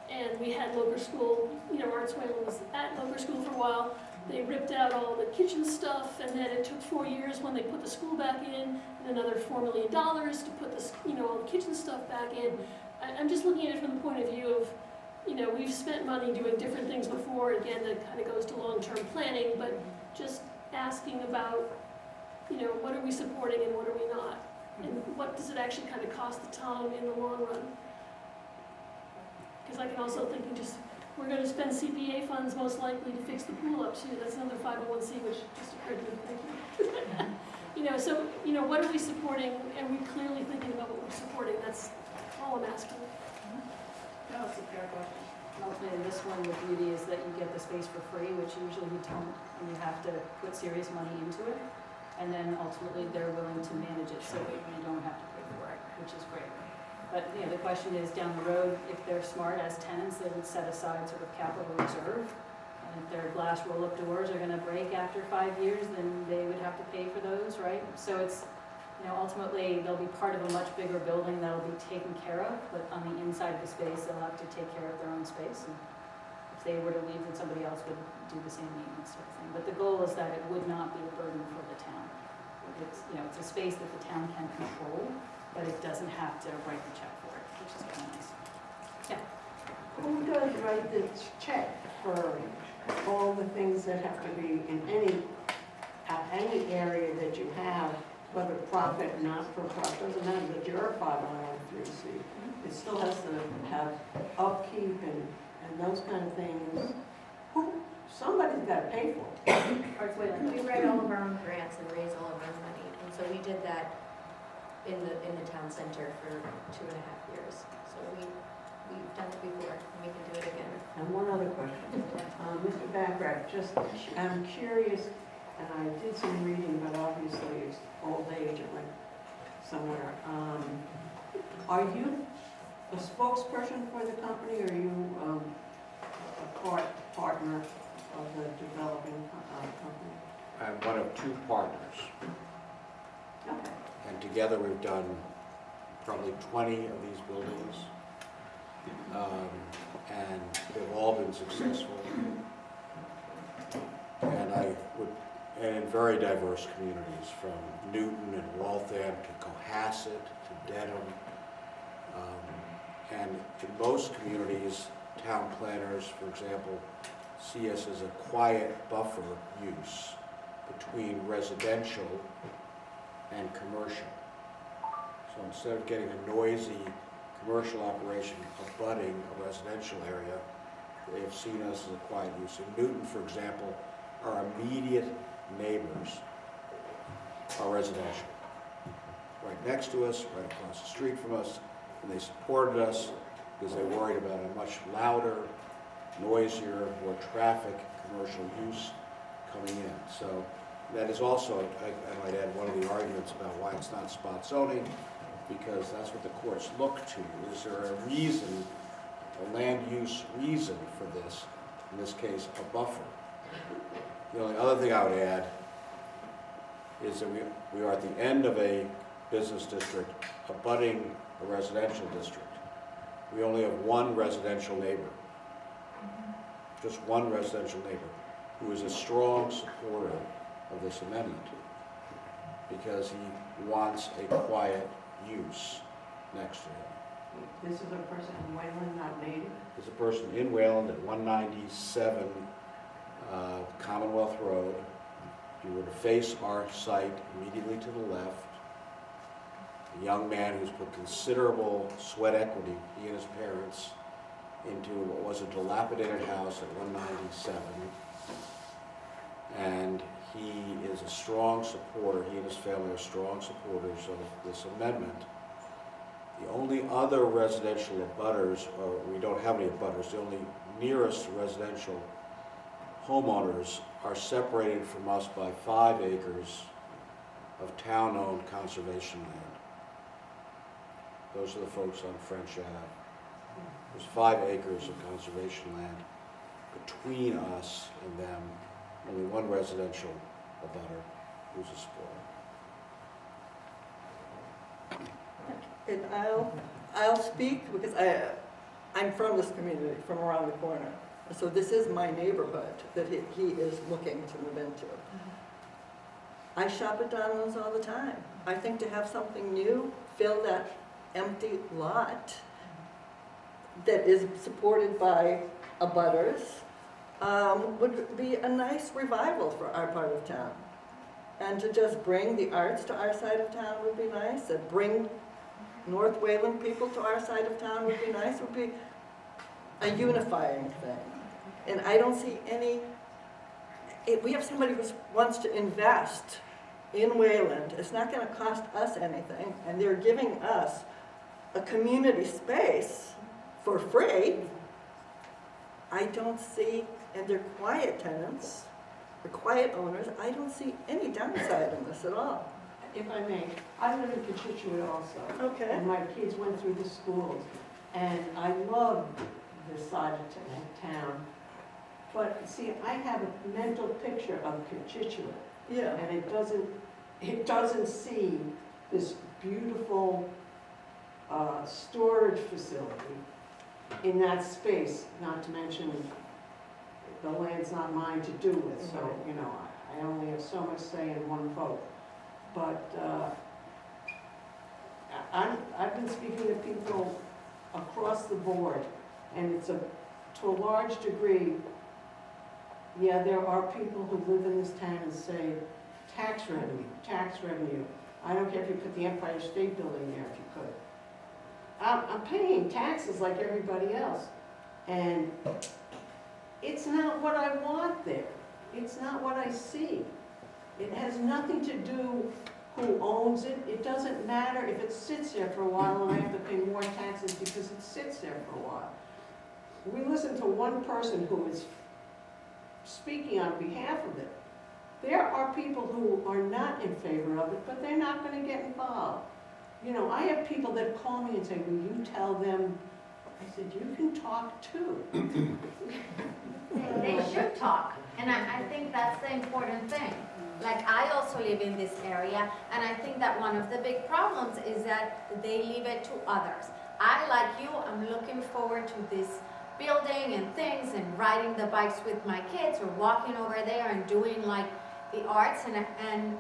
and we had Loker School, you know, Art Whalen was at Loker School for a while, they ripped out all the kitchen stuff, and then it took 4 years when they put the school back in, and another $4 million to put this, you know, all the kitchen stuff back in. I'm just looking at it from the point of view of, you know, we've spent money doing different things before, again, that kind of goes to long-term planning, but just asking about, you know, what are we supporting and what are we not? And what does it actually kind of cost the town in the long run? Because I can also think, we're going to spend CPA funds most likely to fix the pool up too. That's another 501c, which just occurred to me. Thank you. You know, so, you know, what are we supporting? And we clearly thinking about what we're supporting. That's all I'm asking. No, it's a fair question. And ultimately, this one, the beauty is that you get the space for free, which usually you don't, and you have to put serious money into it. And then ultimately, they're willing to manage it so that you don't have to pay for it, which is great. But, you know, the question is, down the road, if they're smart as tenants, they would set aside sort of capital reserve. And if their glass roll-up doors are gonna break after 5 years, then they would have to pay for those, right? So it's, you know, ultimately, they'll be part of a much bigger building that'll be taken care of, but on the inside of the space, they'll have to take care of their own space. And if they were to leave, then somebody else would do the same maintenance type of thing. But the goal is that it would not be a burden for the town. It's, you know, it's a space that the town can control, but it doesn't have to write the check for it, which is kind of nice. Who does write the check for all the things that have to be in any area that you have, whether profit, not-for-profit, doesn't matter that you're a 501(c)(3). It still has to have upkeep and those kind of things. Somebody's got to pay for it. We write all of our own grants and raise all of our own money, and so we did that in the town center for 2.5 years. So we've done it before, and we can do it again. And one other question. Mr. Backrack, I'm curious, and I did some reading, but obviously it's old age, it went somewhere. Are you a spokesperson for the company, or are you a partner of the developing company? I'm one of 2 partners, Okay. and together we've done probably 20 of these buildings. And they've all been successful. And in very diverse communities, from Newton and Waltham to Cohasset to Dedham. And in most communities, town planners, for example, see us as a quiet buffer use between residential and commercial. So instead of getting a noisy commercial operation abutting a residential area, they've seen us as a quiet use. In Newton, for example, our immediate neighbors are residential. Right next to us, right across the street from us, and they supported us because they worried about a much louder, noisier, more traffic commercial use coming in. So that is also, I might add, one of the arguments about why it's not spot zoning, because that's what the courts look to. Is there a reason, a land use reason for this, in this case, a buffer? The only other thing I would add is that we are at the end of a business district abutting a residential district. We only have one residential neighbor. just one residential neighbor, who is a strong supporter of this amendment because he wants a quiet use next to him. This is a person in Wayland, not native? There's a person in Wayland at 197 Commonwealth Road. If you were to face our site immediately to the left, a young man who's put considerable sweat equity, he and his parents, into what was a dilapidated house at 197. And he is a strong supporter, he and his family are strong supporters of this amendment. The only other residential abutters, or we don't have any abutters, the only nearest residential homeowners are separated from us by 5 acres of town-owned conservation land. Those are the folks on French Ave. There's 5 acres of conservation land between us and them, only one residential abutter who's a supporter. And I'll speak because I'm from this community, from around the corner. So this is my neighborhood that he is looking to move into. I shop at Donald's all the time. I think to have something new, fill that empty lot that is supported by abutters, would be a nice revival for our part of town. And to just bring the arts to our side of town would be nice, and bring North Wayland people to our side of town would be nice, would be a unifying thing. And I don't see any, we have somebody who wants to invest in Wayland. It's not gonna cost us anything, and they're giving us a community space for free. I don't see, and they're quiet tenants, they're quiet owners, I don't see any downside in this at all. If I may, I live in Constituent also. Okay. And my kids went through the schools, and I love this side of town. But see, I have a mental picture of Constituent, Yeah. and it doesn't see this beautiful storage facility in that space, not to mention the land's not mine to do with, so, you know, I only have so much say in one vote. But I've been speaking to people across the board, and it's to a large degree, yeah, there are people who live in this town and say, tax revenue, tax revenue. I don't care if you put the Empire State Building there if you could. I'm paying taxes like everybody else, and it's not what I want there. It's not what I see. It has nothing to do who owns it. It doesn't matter if it sits there for a while and I have to pay more taxes because it sits there for a while. We listen to one person who is speaking on behalf of it. There are people who are not in favor of it, but they're not going to get involved. You know, I have people that call me and say, will you tell them? I said, you can talk too. They should talk, and I think that's the important thing. Like, I also live in this area, and I think that one of the big problems is that they leave it to others. I, like you, I'm looking forward to this building and things and riding the bikes with my kids or walking over there and doing like the arts, and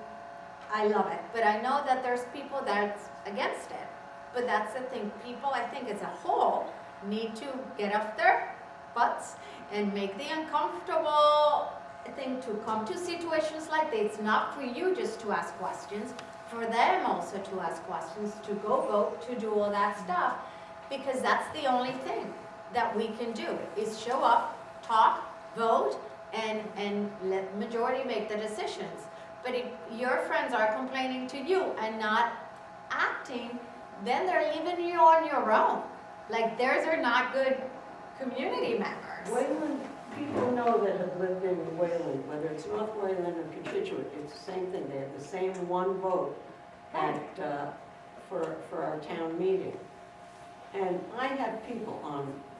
I love it. But I know that there's people that's against it. But that's the thing, people, I think as a whole, need to get off their butts and make the uncomfortable thing to come to situations like this. It's not for you just to ask questions, for them also to ask questions, to go vote, to do all that stuff, because that's the only thing that we can do, is show up, talk, vote, and let the majority make the decisions. But if your friends are complaining to you and not acting, then they're leaving you on your own. Like, theirs are not good community members. Wayland, people know that have lived in Wayland, whether it's North Wayland or Constituent, it's the same thing. They have the same one vote at, for our town meeting. And I have people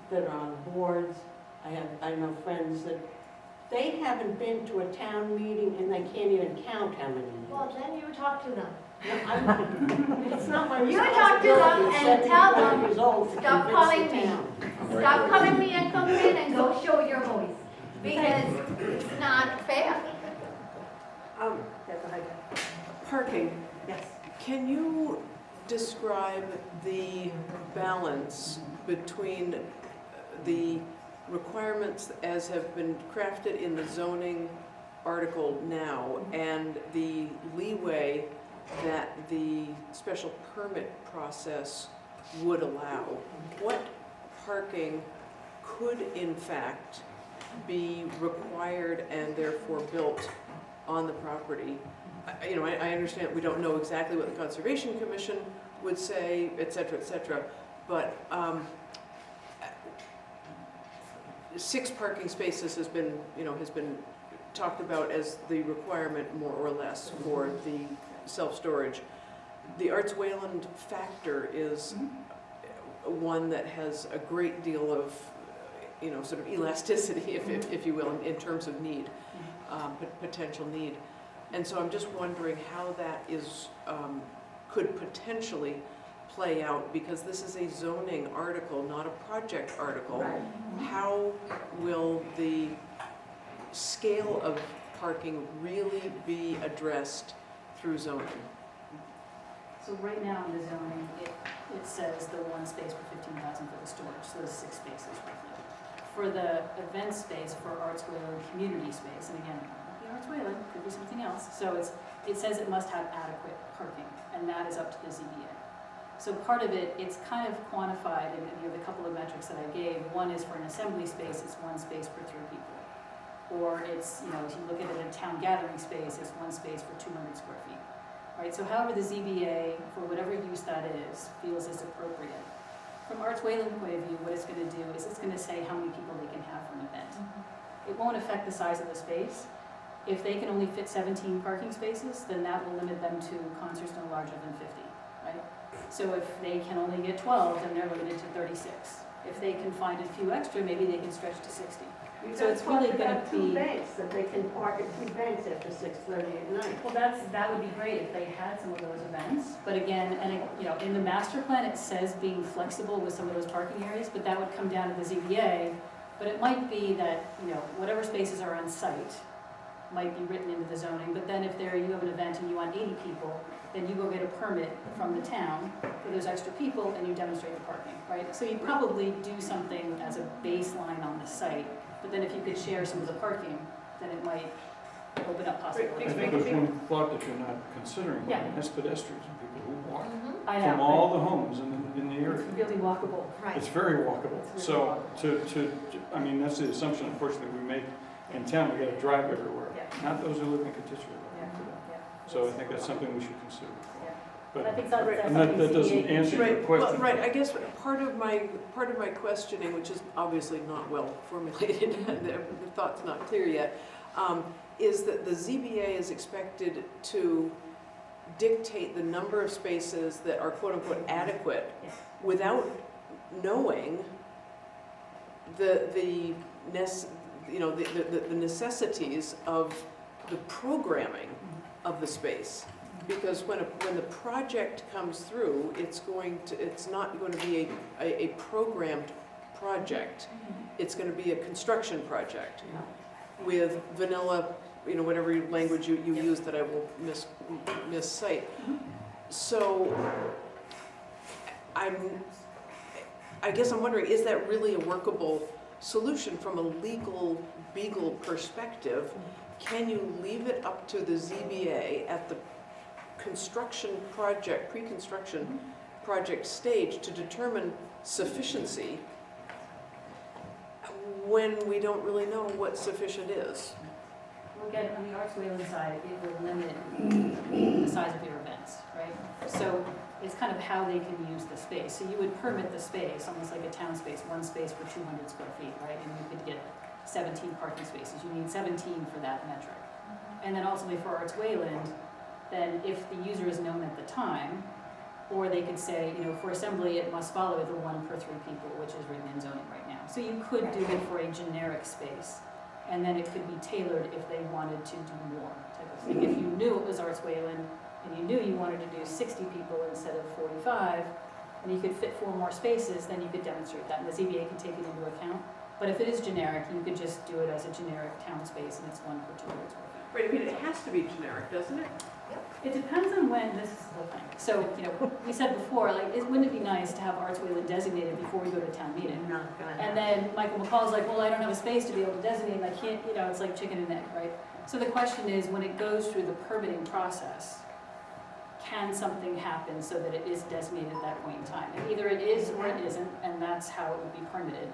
that are on boards, I know friends that, they haven't been to a town meeting and they can't even count how many years. Well, then you talk to them. It's not my You talk to them responsibility. and tell them, Years old to stop convince calling the me. town. Stop calling me and complain and go show your voice. because it's not fair. Yeah, go ahead. Parking, Yes. can you describe the balance between the requirements as have been crafted in the zoning article now and the leeway that the special permit process would allow? What parking could in fact be required and therefore built on the property? You know, I understand we don't know exactly what the Conservation Commission would say, et cetera, but 6 parking spaces has been talked about as the requirement more or less for the self-storage. The Arts Wayland factor is one that has a great deal of, sort of elasticity, if you will, in terms of need, potential need. And so I'm just wondering how that is, could potentially play out, because this is a zoning article, not a project article. How will the scale of parking really be addressed through zoning? So right now in the zoning, it says the 1 space per 15,000 for the storage, so those 6 spaces roughly. For the event space for Arts Wayland community space, and again, the Arts Wayland could be something else. So it says it must have adequate parking, and that is up to the ZBA. So part of it, it's kind of quantified in the couple of metrics that I gave. One is for an assembly space, it's 1 space per 3 people. Or it's, if you look at it in a town gathering space, it's 1 space for 200 square feet. Right, so however the ZBA, for whatever use that is, feels is appropriate. From Arts Wayland point of view, what it's going to do is it's going to say how many people they can have for an event. It won't affect the size of the space. If they can only fit 17 parking spaces, then that will limit them to concerts no larger than 50, right? So if they can only get 12, then they're limited to 36. If they can find a few extra, maybe they can stretch to 60. So it's really going to be... 2 banks, that they can park at 2 banks after 6:30 at night. Well, that would be great if they had some of those events. But again, in the master plan, it says being flexible with some of those parking areas, but that would come down to the ZBA. But it might be that, whatever spaces are on site might be written into the zoning. But then if you have an event and you want 80 people, then you go get a permit from the town for those extra people and you demonstrate the parking, right? So you probably do something as a baseline on the site. But then if you could share some of the parking, then it might open up I possibilities. think there's one thought that you're not considering, Yeah. and that's pedestrians and people who walk I know, from all the homes in the area. It's really walkable. It's very walkable. It's really So that's the assumption, unfortunately, we make in town. We got to drive everywhere. Yeah. Not those who live in Contiguous. Yeah. So I think that's something we should consider. Yeah. But I think that's and something that doesn't ZBA answer your Right, well, question. right, I guess part of my questioning, which is obviously not well formulated, and the thought's not clear yet, is that the ZBA is expected to dictate the number of spaces that are quote-unquote adequate Yes. without knowing the necessities of the programming of the space. Because when the project comes through, it's not going to be a programmed project. It's going to be a construction project with vanilla, whatever language you use that I will miscite. So I guess I'm wondering, is that really a workable solution from a legal perspective? Can you leave it up to the ZBA at the pre-construction project stage to determine sufficiency when we don't really know what sufficient is? Well, again, on the Arts Wayland side, it will limit the size of your events, right? So it's kind of how they can use the space. So you would permit the space, almost like a town space, 1 space for 200 square feet, right? And you could get 17 parking spaces. You need 17 for that metric. And then ultimately for Arts Wayland, then if the user is known at the time, or they could say, for assembly, it must follow the 1 per 3 people, which is written in zoning right now. So you could do it for a generic space, and then it could be tailored if they wanted to do more type of thing. If you knew it was Arts Wayland, and you knew you wanted to do 60 people instead of 45, and you could fit 4 more spaces, then you could demonstrate that, and the ZBA can take it into account. But if it is generic, you could just do it as a generic town space and it's 1 per 200 square feet. Right, I mean, it has to be generic, doesn't it? It depends on when, this is the whole thing. So, you know, we said before, like, wouldn't it be nice to have Arts Wayland designated before we go to town meeting? Not gonna And then Michael McCall's like, well, I don't have a space to be able to designate, and I can't, you know, it's like chicken and egg, right? So the question is, when it goes through the permitting process, can something happen so that it is designated at that point in time? And either it is or it isn't, and that's how it would be permitted.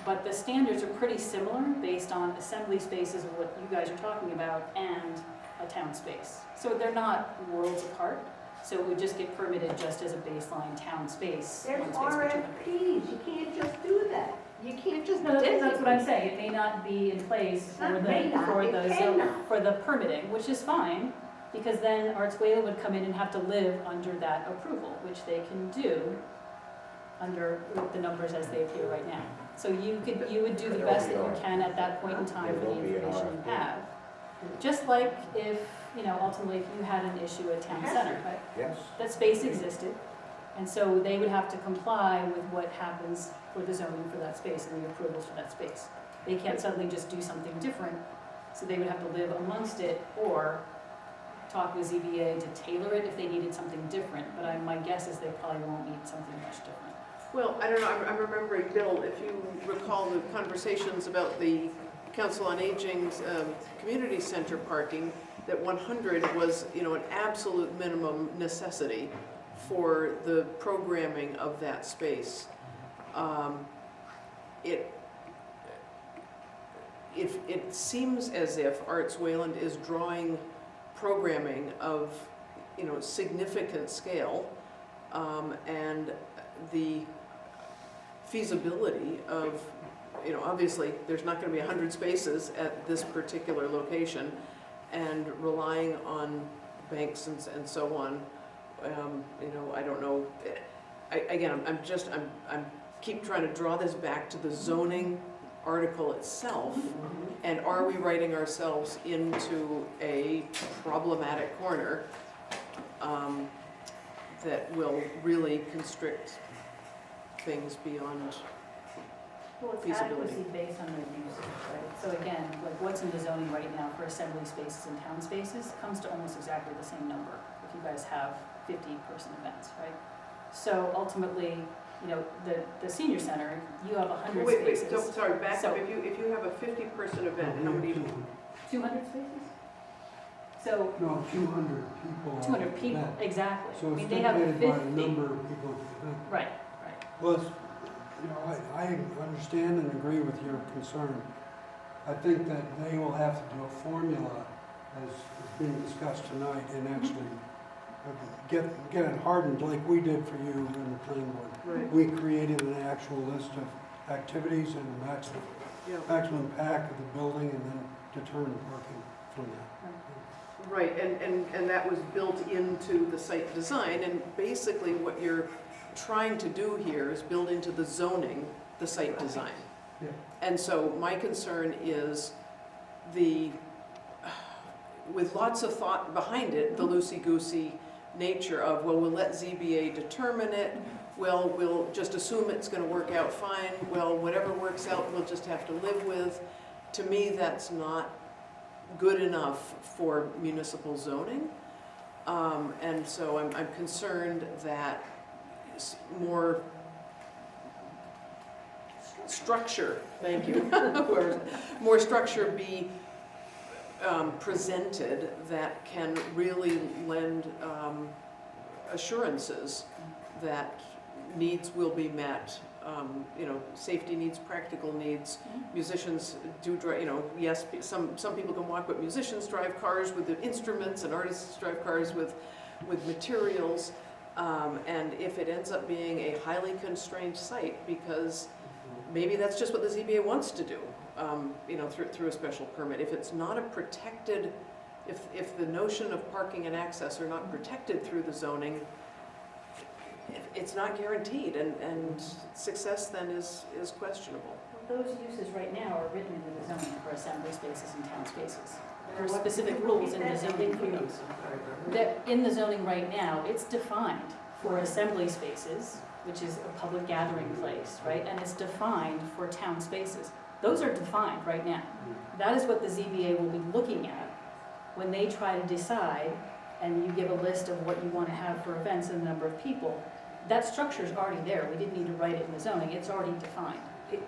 But the standards are pretty similar based on assembly spaces of what you guys are talking about and a town space. So they're not worlds apart, so it would just get permitted just as a baseline town space. There's 1 space per 200. RFPs, you can't just do that. You can't just No, that's what I'm designate. saying, it may not be in place It's for not may not, it cannot. for the permitting, which is fine, because then Arts Wayland would come in and have to live under that approval, which they can do under the numbers as they appear right now. So you would do the best that you can at that point in time for the information you have. Just like if, you know, ultimately if you had an issue at town center, right? Yes. That space existed, and so they would have to comply with what happens for the zoning for that space and the approvals for that space. They can't suddenly just do something different, so they would have to live amongst it or talk with ZBA to tailor it if they needed something different, but my guess is they probably won't need something much different. Well, I don't know, I'm remembering, Bill, if you recall the conversations about the Council on Aging's community center parking, that 100 was, you know, an absolute minimum necessity for the programming of that space. It seems as if Arts Wayland is drawing programming of, you know, significant scale, and the feasibility of, you know, obviously, there's not going to be 100 spaces at this particular location, and relying on banks and so on, you know, I don't know. I'm keep trying to draw this back to the zoning article itself, and are we writing ourselves into a problematic corner that will really constrict things beyond Well, it's feasibility. adequacy based on the usage, right? So again, like what's in the zoning right now for assembly spaces and town spaces comes to almost exactly the same number if you guys have 50-person events, right? So ultimately, you know, the senior center, you have 100 Wait, spaces. so, sorry, back So- up, if you have a 50-person event, how many? 200 spaces? So No, 200 people. 200 people, Yeah. exactly. So I it's mean, they have dictated by the 50. number of people at the event. Right, right. Well, it's, you know, I understand and agree with your concern. I think that they will have to do a formula, as is being discussed tonight, and actually get it hardened like we did for you in the planning board. Right, We created an actual list of activities and yeah, maximum pack of the building, and then determine parking from that. right, and that was built into the site design, and basically what you're trying to do here is build into the zoning, the site design. Yeah. And so my concern is with lots of thought behind it, the loosey-goosey nature of, well, we'll let ZBA determine it, well, we'll just assume it's gonna work out fine, well, whatever works out, we'll just have to live with. To me, that's not good enough for municipal zoning. And so I'm concerned that more structure, thank you, more structure be presented that can really lend assurances that needs will be met. You know, safety needs, practical needs. Musicians do drive, you know, yes, some people can walk, but musicians drive cars with the instruments, and artists drive cars with materials. And if it ends up being a highly constrained site, because maybe that's just what the ZBA wants to do, you know, through a special permit. If it's not a protected, if the notion of parking and access are not protected through the zoning, it's not guaranteed, and success then is questionable. Those uses right now are written into the zoning for assembly spaces and town spaces. There are specific rules in the zoning for those. In the zoning right now, it's defined for assembly spaces, which is a public gathering place, right? And it's defined for town spaces. Those are defined right now. That is what the ZBA will be looking at when they try to decide, and you give a list of what you want to have for events and the number of people. That structure's already there. We didn't need to write it in the zoning. It's already defined.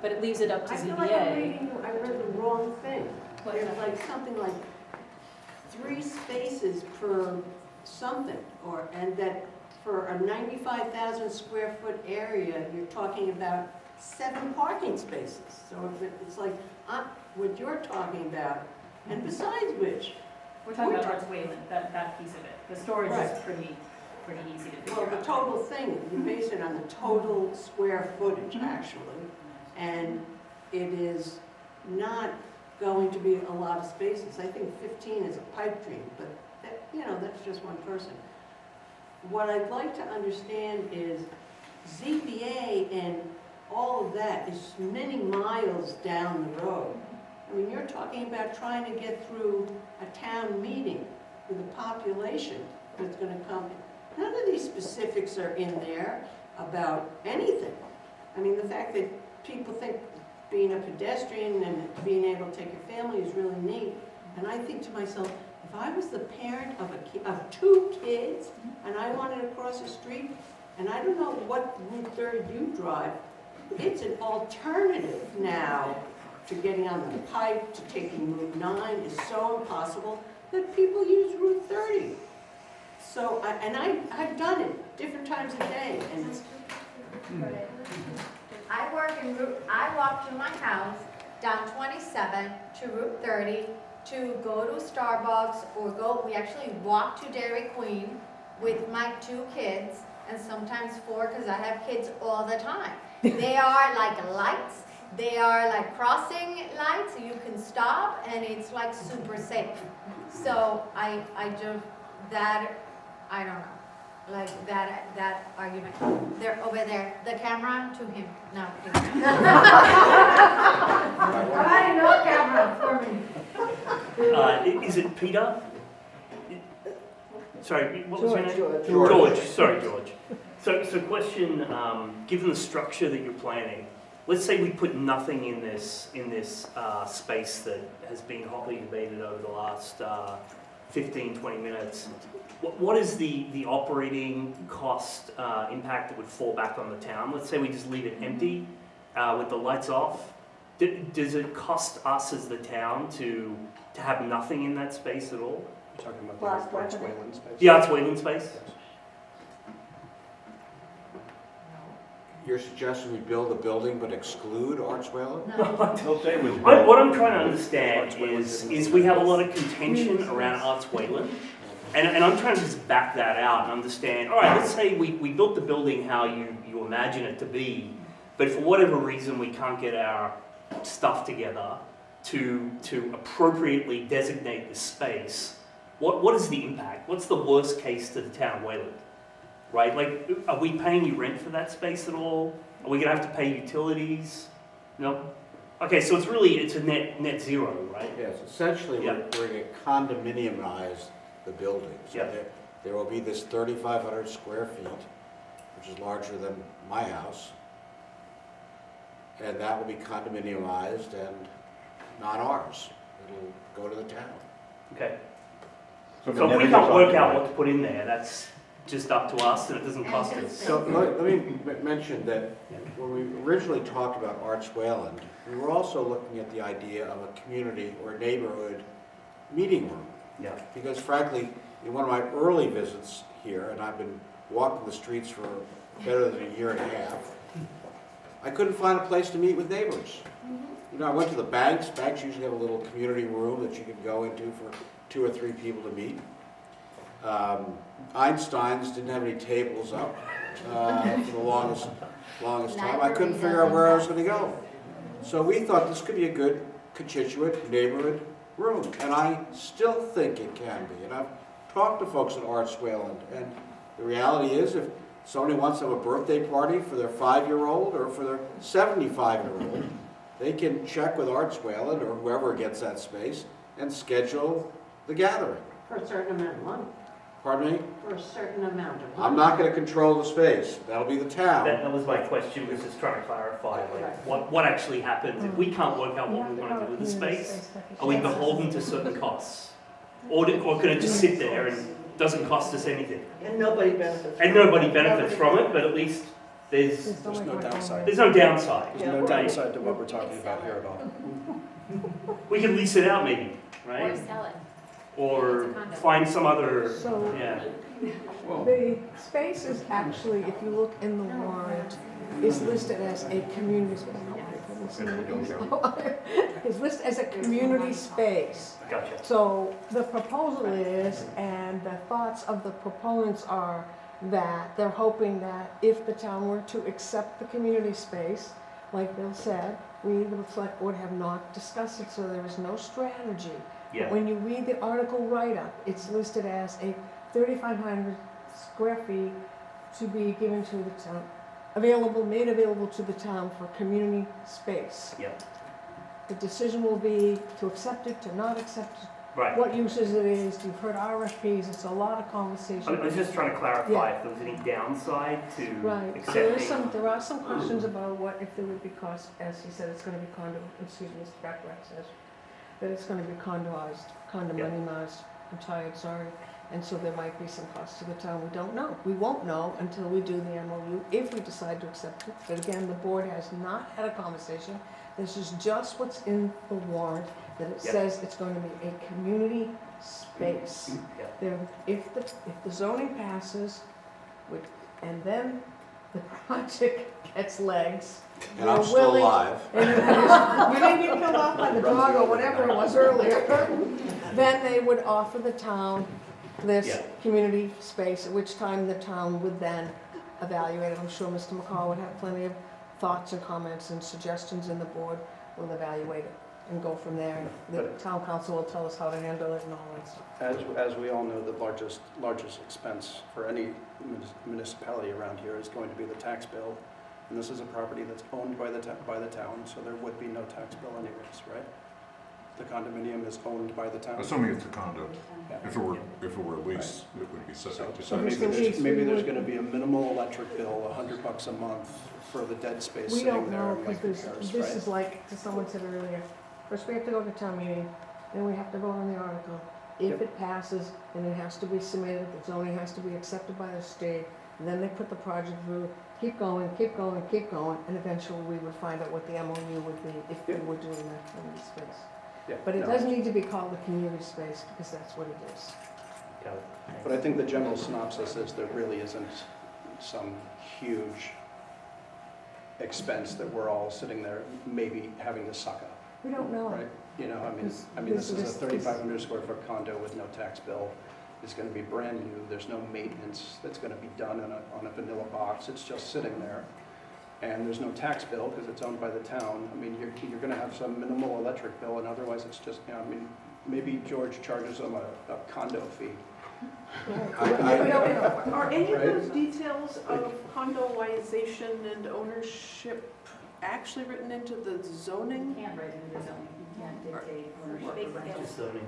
But it leaves it up to I feel like I'm ZBA. reading, I read the wrong thing. What's There's that? like something like 3 spaces per something, and that for a 95,000 square foot area, you're talking about 7 parking spaces. So it's like, what you're talking about, and besides which, We're talking about Arts Wayland, that piece of it. The storage is Right. pretty easy to well, figure the out. total thing, you base it on the total square footage, actually, and it is not going to be a lot of spaces. I think 15 is a pipe dream, but that, that's just one person. What I'd like to understand is ZBA and all of that is many miles down the road. I mean, you're talking about trying to get through a town meeting with a population that's gonna come. None of these specifics are in there about anything. I mean, the fact that people think being a pedestrian and being able to take your family is really neat. And I think to myself, if I was the parent of 2 kids and I wanted to cross the street, and I don't know what Route 30 you drive, it's an alternative now to getting on the Pike, to taking Route 9 is so impossible that people use Route 30. So, I've done it different times a day, and it's, I walk to my house down 27 to Route 30 to go to Starbucks we actually walk to Dairy Queen with my 2 kids and sometimes 4 because I have kids all the time. They are like lights, they are like crossing lights, so you can stop and it's like super safe. So I don't know. Like that argument. They're over there. The camera to him. No. I no camera for me. Is it Peter? Sorry, what was your name? George. George. Sorry, George. So question, given the structure that you're planning, let's say we put nothing in this space that has been hotly debated over the last 15, 20 minutes. What is the operating cost impact that would fall back on the town? Let's say we just leave it empty with the lights off. Does it cost us as the town to have nothing in that space at all? You're talking about the Arts Wayland space? The Arts Wayland space? You're suggesting we build a building but exclude Arts Wayland? They'll say it was What I'm trying to understand is we have a lot of contention around Arts Wayland, and I'm trying to just back that out and understand, all right, let's say we built the building how you imagine it to be, but for whatever reason we can't get our stuff together to appropriately designate the space. What is the impact? What's the worst case to the town of Wayland? Right, like, are we paying you rent for that space at all? Are we gonna have to pay utilities? No? Okay, so it's a net zero, right? Yes, essentially, Yeah. we're going to condominiumize the building. So Yeah. there will be this 3,500 square feet, which is larger than my house. And that will be condominiumized and not ours. It'll go to the town. Okay. So So if we can't work out what to put in there, that's just up to us and it doesn't cost us. So let me mention that when we originally talked about Arts Wayland, we were also looking at the idea of a community or neighborhood meeting room. Yeah. Because frankly, in one of my early visits here, and I've been walking the streets for better than a year and a half, I couldn't find a place to meet with neighbors. You know, I went to the banks. Banks usually have a little community room that you can go into for 2 or 3 people to meet. Einstein's didn't have any tables up for the longest time. I couldn't figure out where I was going to go. So we thought this could be a good constituent neighborhood room, and I still think it can be. And I've talked to folks at Arts Wayland, and the reality is if somebody wants to have a birthday party for their 5-year-old or for their 75-year-old, they can check with Arts Wayland or whoever gets that space and schedule the gathering. for a certain amount of money. Pardon me? For a certain amount of. I'm not gonna control the space, that'll be the town. That was my question, was just trying to clarify, like, what actually happens if we can't work out what we want to do with the space? Are we beholden to certain costs? Or can it just sit there and doesn't cost us anything? And nobody benefits. And nobody benefits from it, but at least there's There's no downside. no downside. There's no right? downside to what we're talking about here at all. We can lease it out maybe, right? Or sell it. Or find some other, So yeah. the space is actually, if you look in the warrant, is listed as a community space. It's listed as a community space. Gotcha. So the proposal is, and the thoughts of the proponents are that they're hoping that if the town were to accept the community space, like Bill said, we, the select board, have not discussed it, so there is no strategy. Yeah. When you read the article write-up, it's listed as a 3,500 square feet to be given to the town, made available to the town for community space. Yeah. The decision will be to accept it, to not accept it, Right. what uses it is. You've heard RFPs, it's a lot of conversation. I was just trying to clarify Yeah. if there was any downside to Right, accepting. there are some questions about what if there would be cost, as he said, it's gonna be Mr. Backrack says, that it's gonna be condominiumized, I'm tired, sorry, and so there might be some cost to the town, we don't know. We won't know until we do the MOU, if we decide to accept it, but again, the board has not had a conversation. This is just what's in the warrant, that it Yep. says it's going to be a community space. Yep. There, if the zoning passes, and then the project gets legs. And I'm we're still willing- alive. and you didn't get killed off by the dog or whatever it was earlier, then they would offer the town this Yeah. community space, at which time the town would then evaluate it. I'm sure Mr. McCall would have plenty of thoughts and comments and suggestions, and the board will evaluate it and go from there. The town council will tell us how to handle it and all that stuff. As we all know, the largest expense for any municipality around here is going to be the tax bill. And this is a property that's owned by the town, so there would be no tax bill anyways, right? The condominium is owned by the town. Assuming it's a condo. Yeah. If it were a lease, it would be subject to. So maybe there's gonna be a minimal electric bill, $100 a month for the dead space We sitting don't there. know, and like because repairs, this right? is like, as someone said earlier, first we have to go to town meeting, then we have to vote on the article. If Yep. it passes, then it has to be submitted, the zoning has to be accepted by the state, and then they put the project through, keep going, and eventually we would find out what the MOU would be if we were doing that community space. Yeah, But it no. doesn't need to be called a community space, because that's what it is. Got it. But I think the general synopsis is there really isn't some huge expense that we're all sitting there maybe having to suck up, We don't know. right? You know, This- this is a this- 3,500 square foot condo with no tax bill. It's gonna be brand new, there's no maintenance that's gonna be done on a vanilla box, it's just sitting there. And there's no tax bill because it's owned by the town. I mean, you're gonna have some minimal electric bill, and otherwise it's just, you know, I mean, maybe George charges them a condo fee. Are any of Right. those details of condoization and ownership actually written into the zoning? Can't write into the zoning, you can't dictate ownership. Just zoning.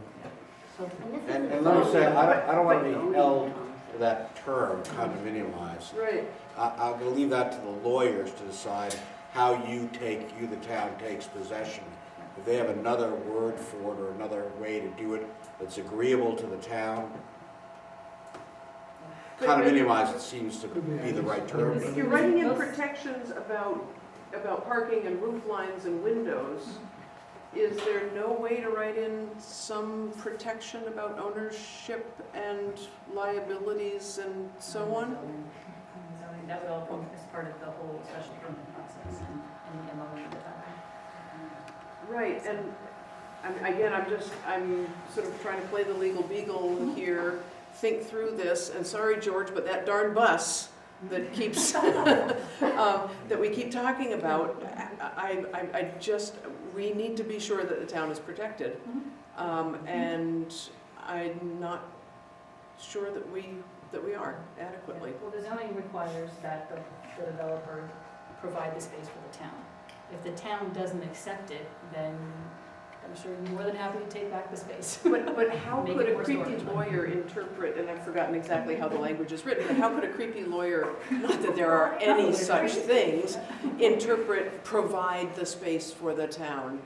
And let me say, I don't want to be held to that term, condominiumized. Right. I'm going to leave that to the lawyers to decide how the town takes possession. If they have another word for it or another way to do it that's agreeable to the town, condominiumized seems to be the right term. If you're writing in protections about parking and roof lines and windows, is there no way to write in some protection about ownership and liabilities and so on? Zoning, that would all come as part of the whole special permit process and the MOU at the time. Right, and again, I'm sort of trying to play the legal beagle here, think through this, and sorry, George, but that darn bus that keeps, that we keep talking about, we need to be sure that the town is protected. And I'm not sure that we are adequately. Well, the zoning requires that the developer provide the space for the town. If the town doesn't accept it, then I'm sure you're more than happy to take back the space. But how Make could it a more creepy storage. lawyer interpret, and I've forgotten exactly how the language is written, but how could a creepy lawyer, not that there are any such things, provide the space for the town?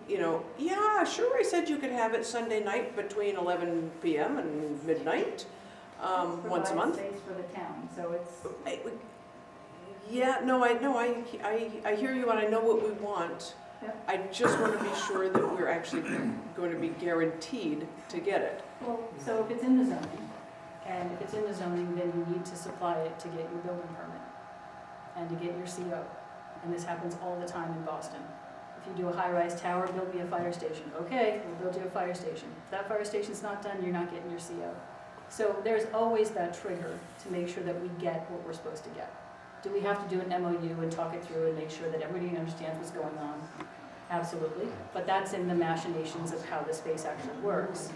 Yeah, sure, I said you could have it Sunday night between 11 PM and midnight, once a month. Provide space for the town, so it's. Yeah, no, I hear you and I know what we want. Yep. I just want to be sure that we're actually going to be guaranteed to get it. Well, so if it's in the zoning, and if it's in the zoning, then you need to supply it to get your building permit and to get your CO. And this happens all the time in Boston. If you do a high-rise tower, build me a fire station. Okay, we'll build you a fire station. If that fire station's not done, you're not getting your CO. So there's always that trigger to make sure that we get what we're supposed to get. Do we have to do an MOU and talk it through and make sure that everybody understands what's going on? Absolutely, but that's in the machinations of how the space actually works.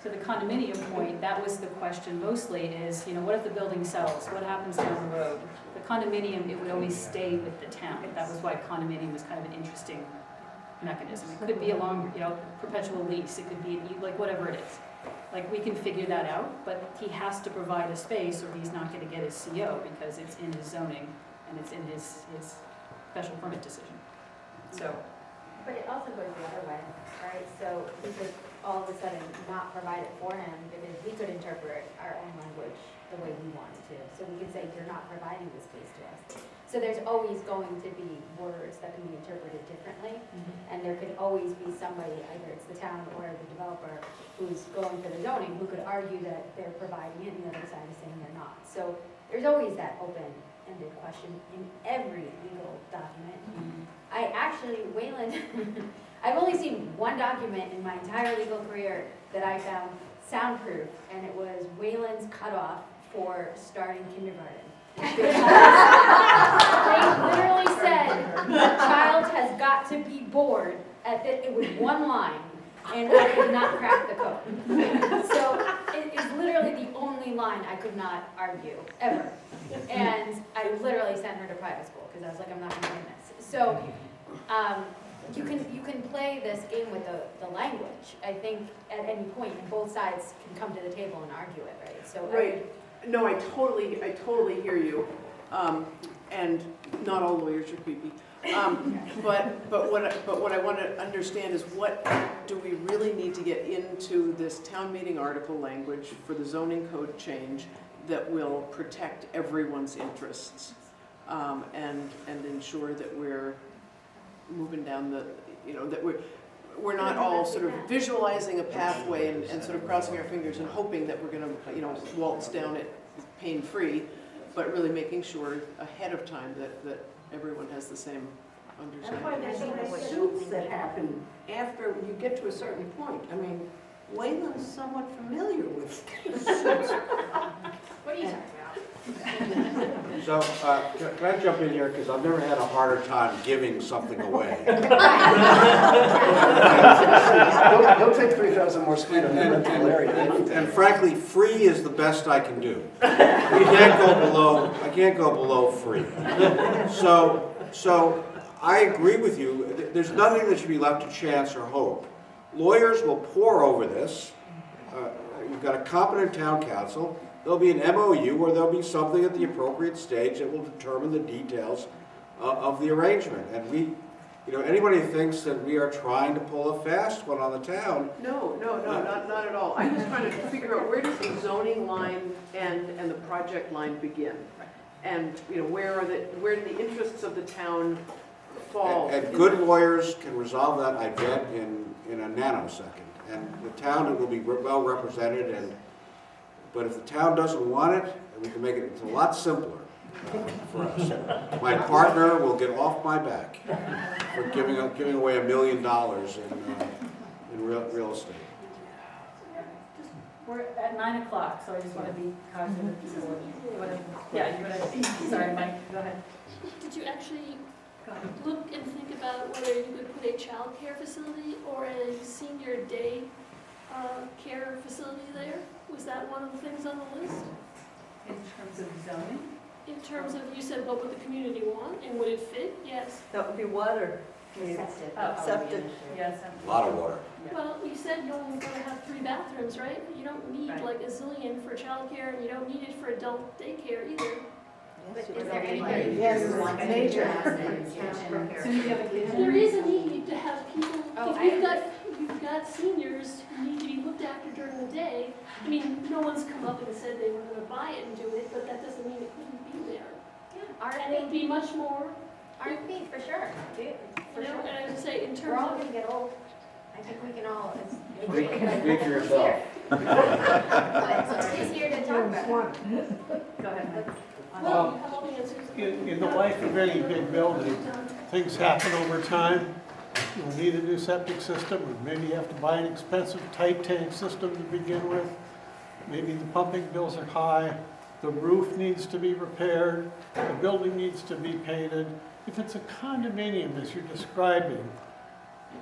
So the condominium point, that was the question mostly is, what if the building sells? What happens down the road? The condominium, it would always stay with the town. That was why condominium was kind of an interesting mechanism. It could be a long, perpetual lease. It could be, like, whatever it is. Like, we can figure that out, but he has to provide a space or he's not going to get his CO because it's in his zoning and it's in his special permit decision. So. But it also goes the other way, right? So we could all of a sudden not provide it for him because we could interpret our own language the way we wanted to. So we could say, you're not providing this space to us. So there's always going to be words that can be interpreted differently. And there could always be somebody, either it's the town or the developer, who's going for the zoning, who could argue that they're providing it and the other side is saying they're not. So there's always that open-ended question in every legal document. I actually, Wayland, I've only seen one document in my entire legal career that I found soundproof, and it was Wayland's cutoff for starting kindergarten. They literally said, the child has got to be bored, it was one line, and I could not crack the code. So it is literally the only line I could not argue, ever. And I literally sent her to private school, because I was like, I'm not going to win this. So you can play this game with the language, I think, at any point, and both sides can come to the table and argue it, right? So Right. No, I totally hear you. And not all lawyers are creepy. But what I want to understand is, what do we really need to get into this town meeting article language for the zoning code change that will protect everyone's interests, and ensure that we're moving down that we're not all sort of visualizing a pathway and sort of crossing our fingers and hoping that we're going to waltz down it pain-free, but really making sure ahead of time that everyone has the same That's why understanding. there's some suits that happen after you get to a certain point. I mean, Wayland's somewhat familiar with suits. What are you talking about? So, can I jump in here, because I've never had a harder time giving something away. Don't take 3,000 more square feet in the area. And frankly, free is the best I can do. I can't go below free. So I agree with you. There's nothing that should be left to chance or hope. Lawyers will pore over this. You've got a competent town council. There'll be an MOU, or there'll be something at the appropriate stage that will determine the details of the arrangement. And anybody who thinks that we are trying to pull a fast one on the town. No, not at all. I'm just trying to figure out, where does the zoning line end and the project line begin? And, where do the interests of the town fall? And good lawyers can resolve that, I bet, in a nanosecond. And the town will be well represented, but if the town doesn't want it, we can make it a lot simpler for us. My partner will get off my back for giving away $1 million in real estate. We're at 9 o'clock, so I just want to be cognizant of people. Yeah, you're going to, sorry, Mike, go ahead. Did you actually look and think about whether you could put a child care facility or a senior day care facility there? Was that one of the things on the list? In terms of zoning? In terms of, you said, what would the community want, and would it fit? Yes. That would be water Septic. Oh, Septic. Yes. A lot of water. Well, you said you're only gonna have 3 bathrooms, right? You don't need Right. like a zillion for childcare, and you don't need it for adult daycare either. But is there anybody Yes, who wants to major. ask them to As soon as you have a kid. There is a need to have people, Oh, if you've got seniors who need to be looked after during the day. I mean, no one's come up and said they were gonna buy it and do it, but that doesn't mean it couldn't be there. And it would be much more, RFP, for sure, dude, for you know, sure. and I would say in We're all terms gonna get old. I think we can all, it's. Speak for yourself. But he's here to talk about it. Go ahead, Mike. of, well, you have all the answers. In the life of any big building, things happen over time. You'll need a new septic system, or maybe you have to buy an expensive tight tank system to begin with. Maybe the pumping bills are high, the roof needs to be repaired, the building needs to be painted. If it's a condominium, as you're describing,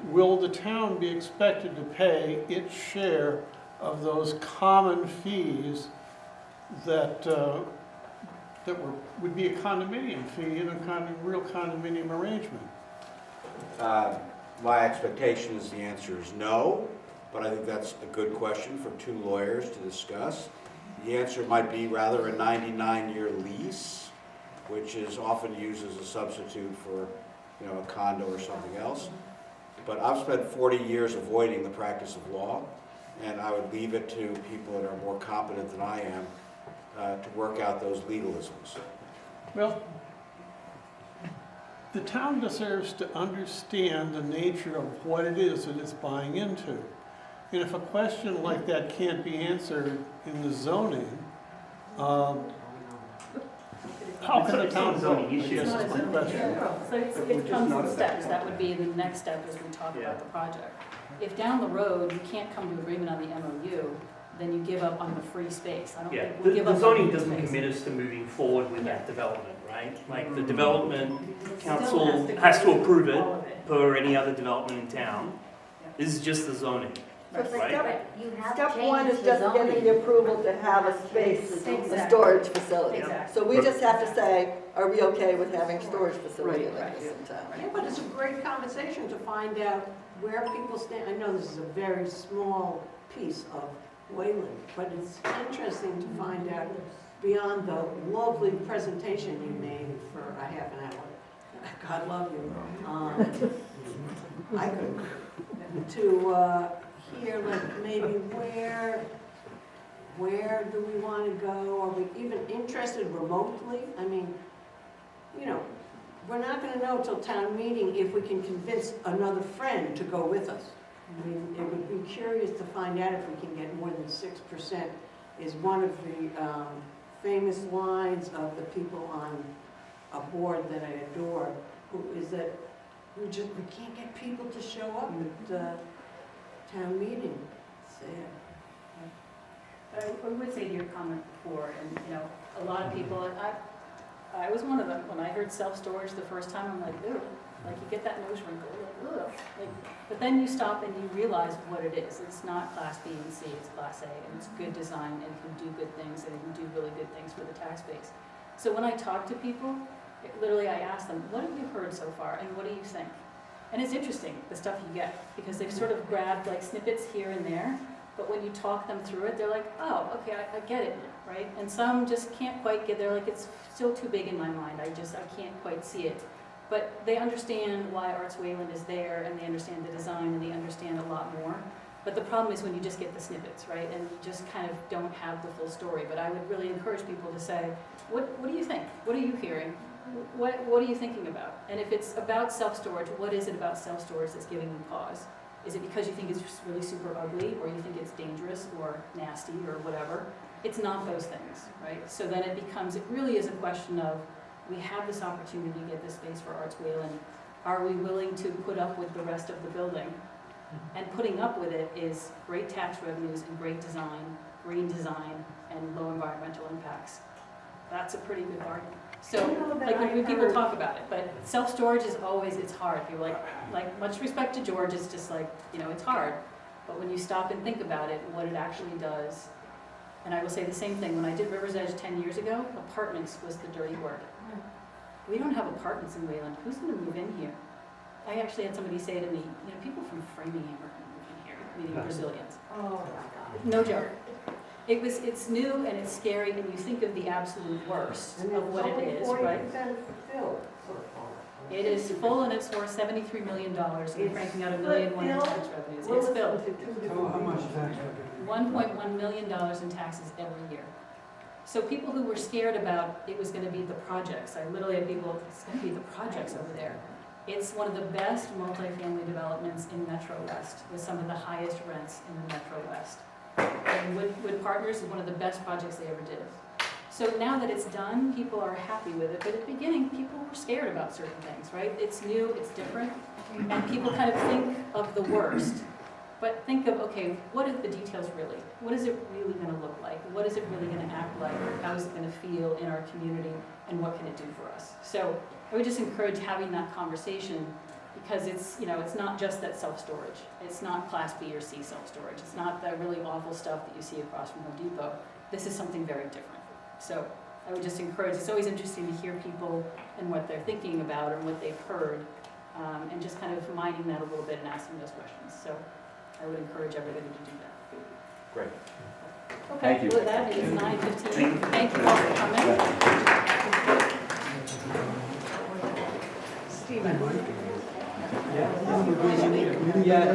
will the town be expected to pay its share of those common fees that would be a condominium fee in a real condominium arrangement? My expectation is the answer is no, but I think that's a good question for 2 lawyers to discuss. The answer might be rather a 99-year lease, which is often used as a substitute for, you know, a condo or something else. But I've spent 40 years avoiding the practice of law, and I would leave it to people that are more competent than I am to work out those legalisms. Well, the town deserves to understand the nature of what it is that it's buying into. And if a question like that can't be answered in the zoning, how can the town vote? I guess It's not a is my zoning question. issue. So it comes in steps, that would be the next step as we talk about the project. If down the road you can't come to agreement on the MOU, then you give up on the free space. I don't Yeah, think we give the up on zoning free doesn't space. commit us to moving forward with that development, right? Like, the Mm. development Still council to has to go through approve it all of it. per any other development in town. Yeah. This is just the zoning. So Right. step 1 is just getting the approval to have a space, a Exactly. storage facility. Exactly. So we just have to say, are we okay with having storage facility Right, like this in town? Yeah, but it's a great conversation to find out where people stand. I know this is a very small piece of Wayland, but it's interesting to find out beyond the lovely presentation you made for a half an hour. God love you. I could. To hear like maybe where do we want to go? Are we even interested remotely? I mean, you know, we're not going to know till town meeting if we can convince another friend to go with us. I mean, it would be curious to find out if we can get more than 6%, is one of the famous lines of the people on a board that I adore, who is that we can't get people to show up at town meeting. Sad. But I would say to your comment before, and you know, a lot of people, I was one of them, when I heard self-storage the first time, I'm like, ooh, like you get that nose wrinkle, like, ugh. Like, but then you stop and you realize what it is. It's not class B and C, it's class A, and it's good design, and it can do good things, and it can do really good things for the tax base. So when I talk to people, literally I ask them, what have you heard so far, and what do you think? And it's interesting, the stuff you get, because they've sort of grabbed like snippets here and there, but when you talk them through it, they're like, oh, okay, I get it, right? And some just can't quite get there, like it's still too big in my mind, I can't quite see it. But they understand why Arts Wayland is there, and they understand the design, and they understand a lot more. But the problem is when you just get the snippets, right? And you just kind of don't have the full story. But I would really encourage people to say, what do you think? What are you hearing? What are you thinking about? And if it's about self-storage, what is it about self-storage that's giving you pause? Is it because you think it's just really super ugly, or you think it's dangerous or nasty or whatever? It's not those things, right? So then it really is a question of, we have this opportunity to get this space for Arts Wayland. Are we willing to put up with the rest of the building? And putting up with it is great tax revenues and great design, green design, and low environmental impacts. That's a pretty good bargain. So, like when people talk about it, but self-storage is always, it's hard. People like much respect to George, it's just like, you know, it's hard. But when you stop and think about it, what it actually does, and I will say the same thing, when I did River's Edge 10 years ago, apartments was the dirty word. We don't have apartments in Wayland. Who's going to move in here? I actually had somebody say to me, people from Framingham are moving here, meaning Brazilians. Oh, my God. No joke. It's new and it's scary, and you think of the absolute worst of what it is, right? It is full and it's worth $73 million and cranking out $1 million in tax revenues. It's filled. How much tax $1.1 million in taxes every year. So people who were scared about it was going to be the projects, I literally had people, it's going to be the projects over there. It's one of the best multifamily developments in Metro West with some of the highest rents in the Metro West. And Wood Partners is one of the best projects they ever did. So now that it's done, people are happy with it. But at the beginning, people were scared about certain things, right? It's new, it's different, and people kind of think of the worst. But think of, okay, what are the details really? What is it really going to look like? What is it really going to act like? How is it going to feel in our community? And what can it do for us? So I would just encourage having that conversation, because it's, it's not just that self-storage. It's not Class B or C self-storage. It's not the really awful stuff that you see across from Home Depot. This is something very different. So I would just encourage, it's always interesting to hear people and what they're thinking about and what they've heard, and just kind of mining that a little bit and asking those questions. So I would encourage everybody to do that. Great. Okay, Thank you. well, that is 9:15. Thank you all for coming. Stephen. Yeah.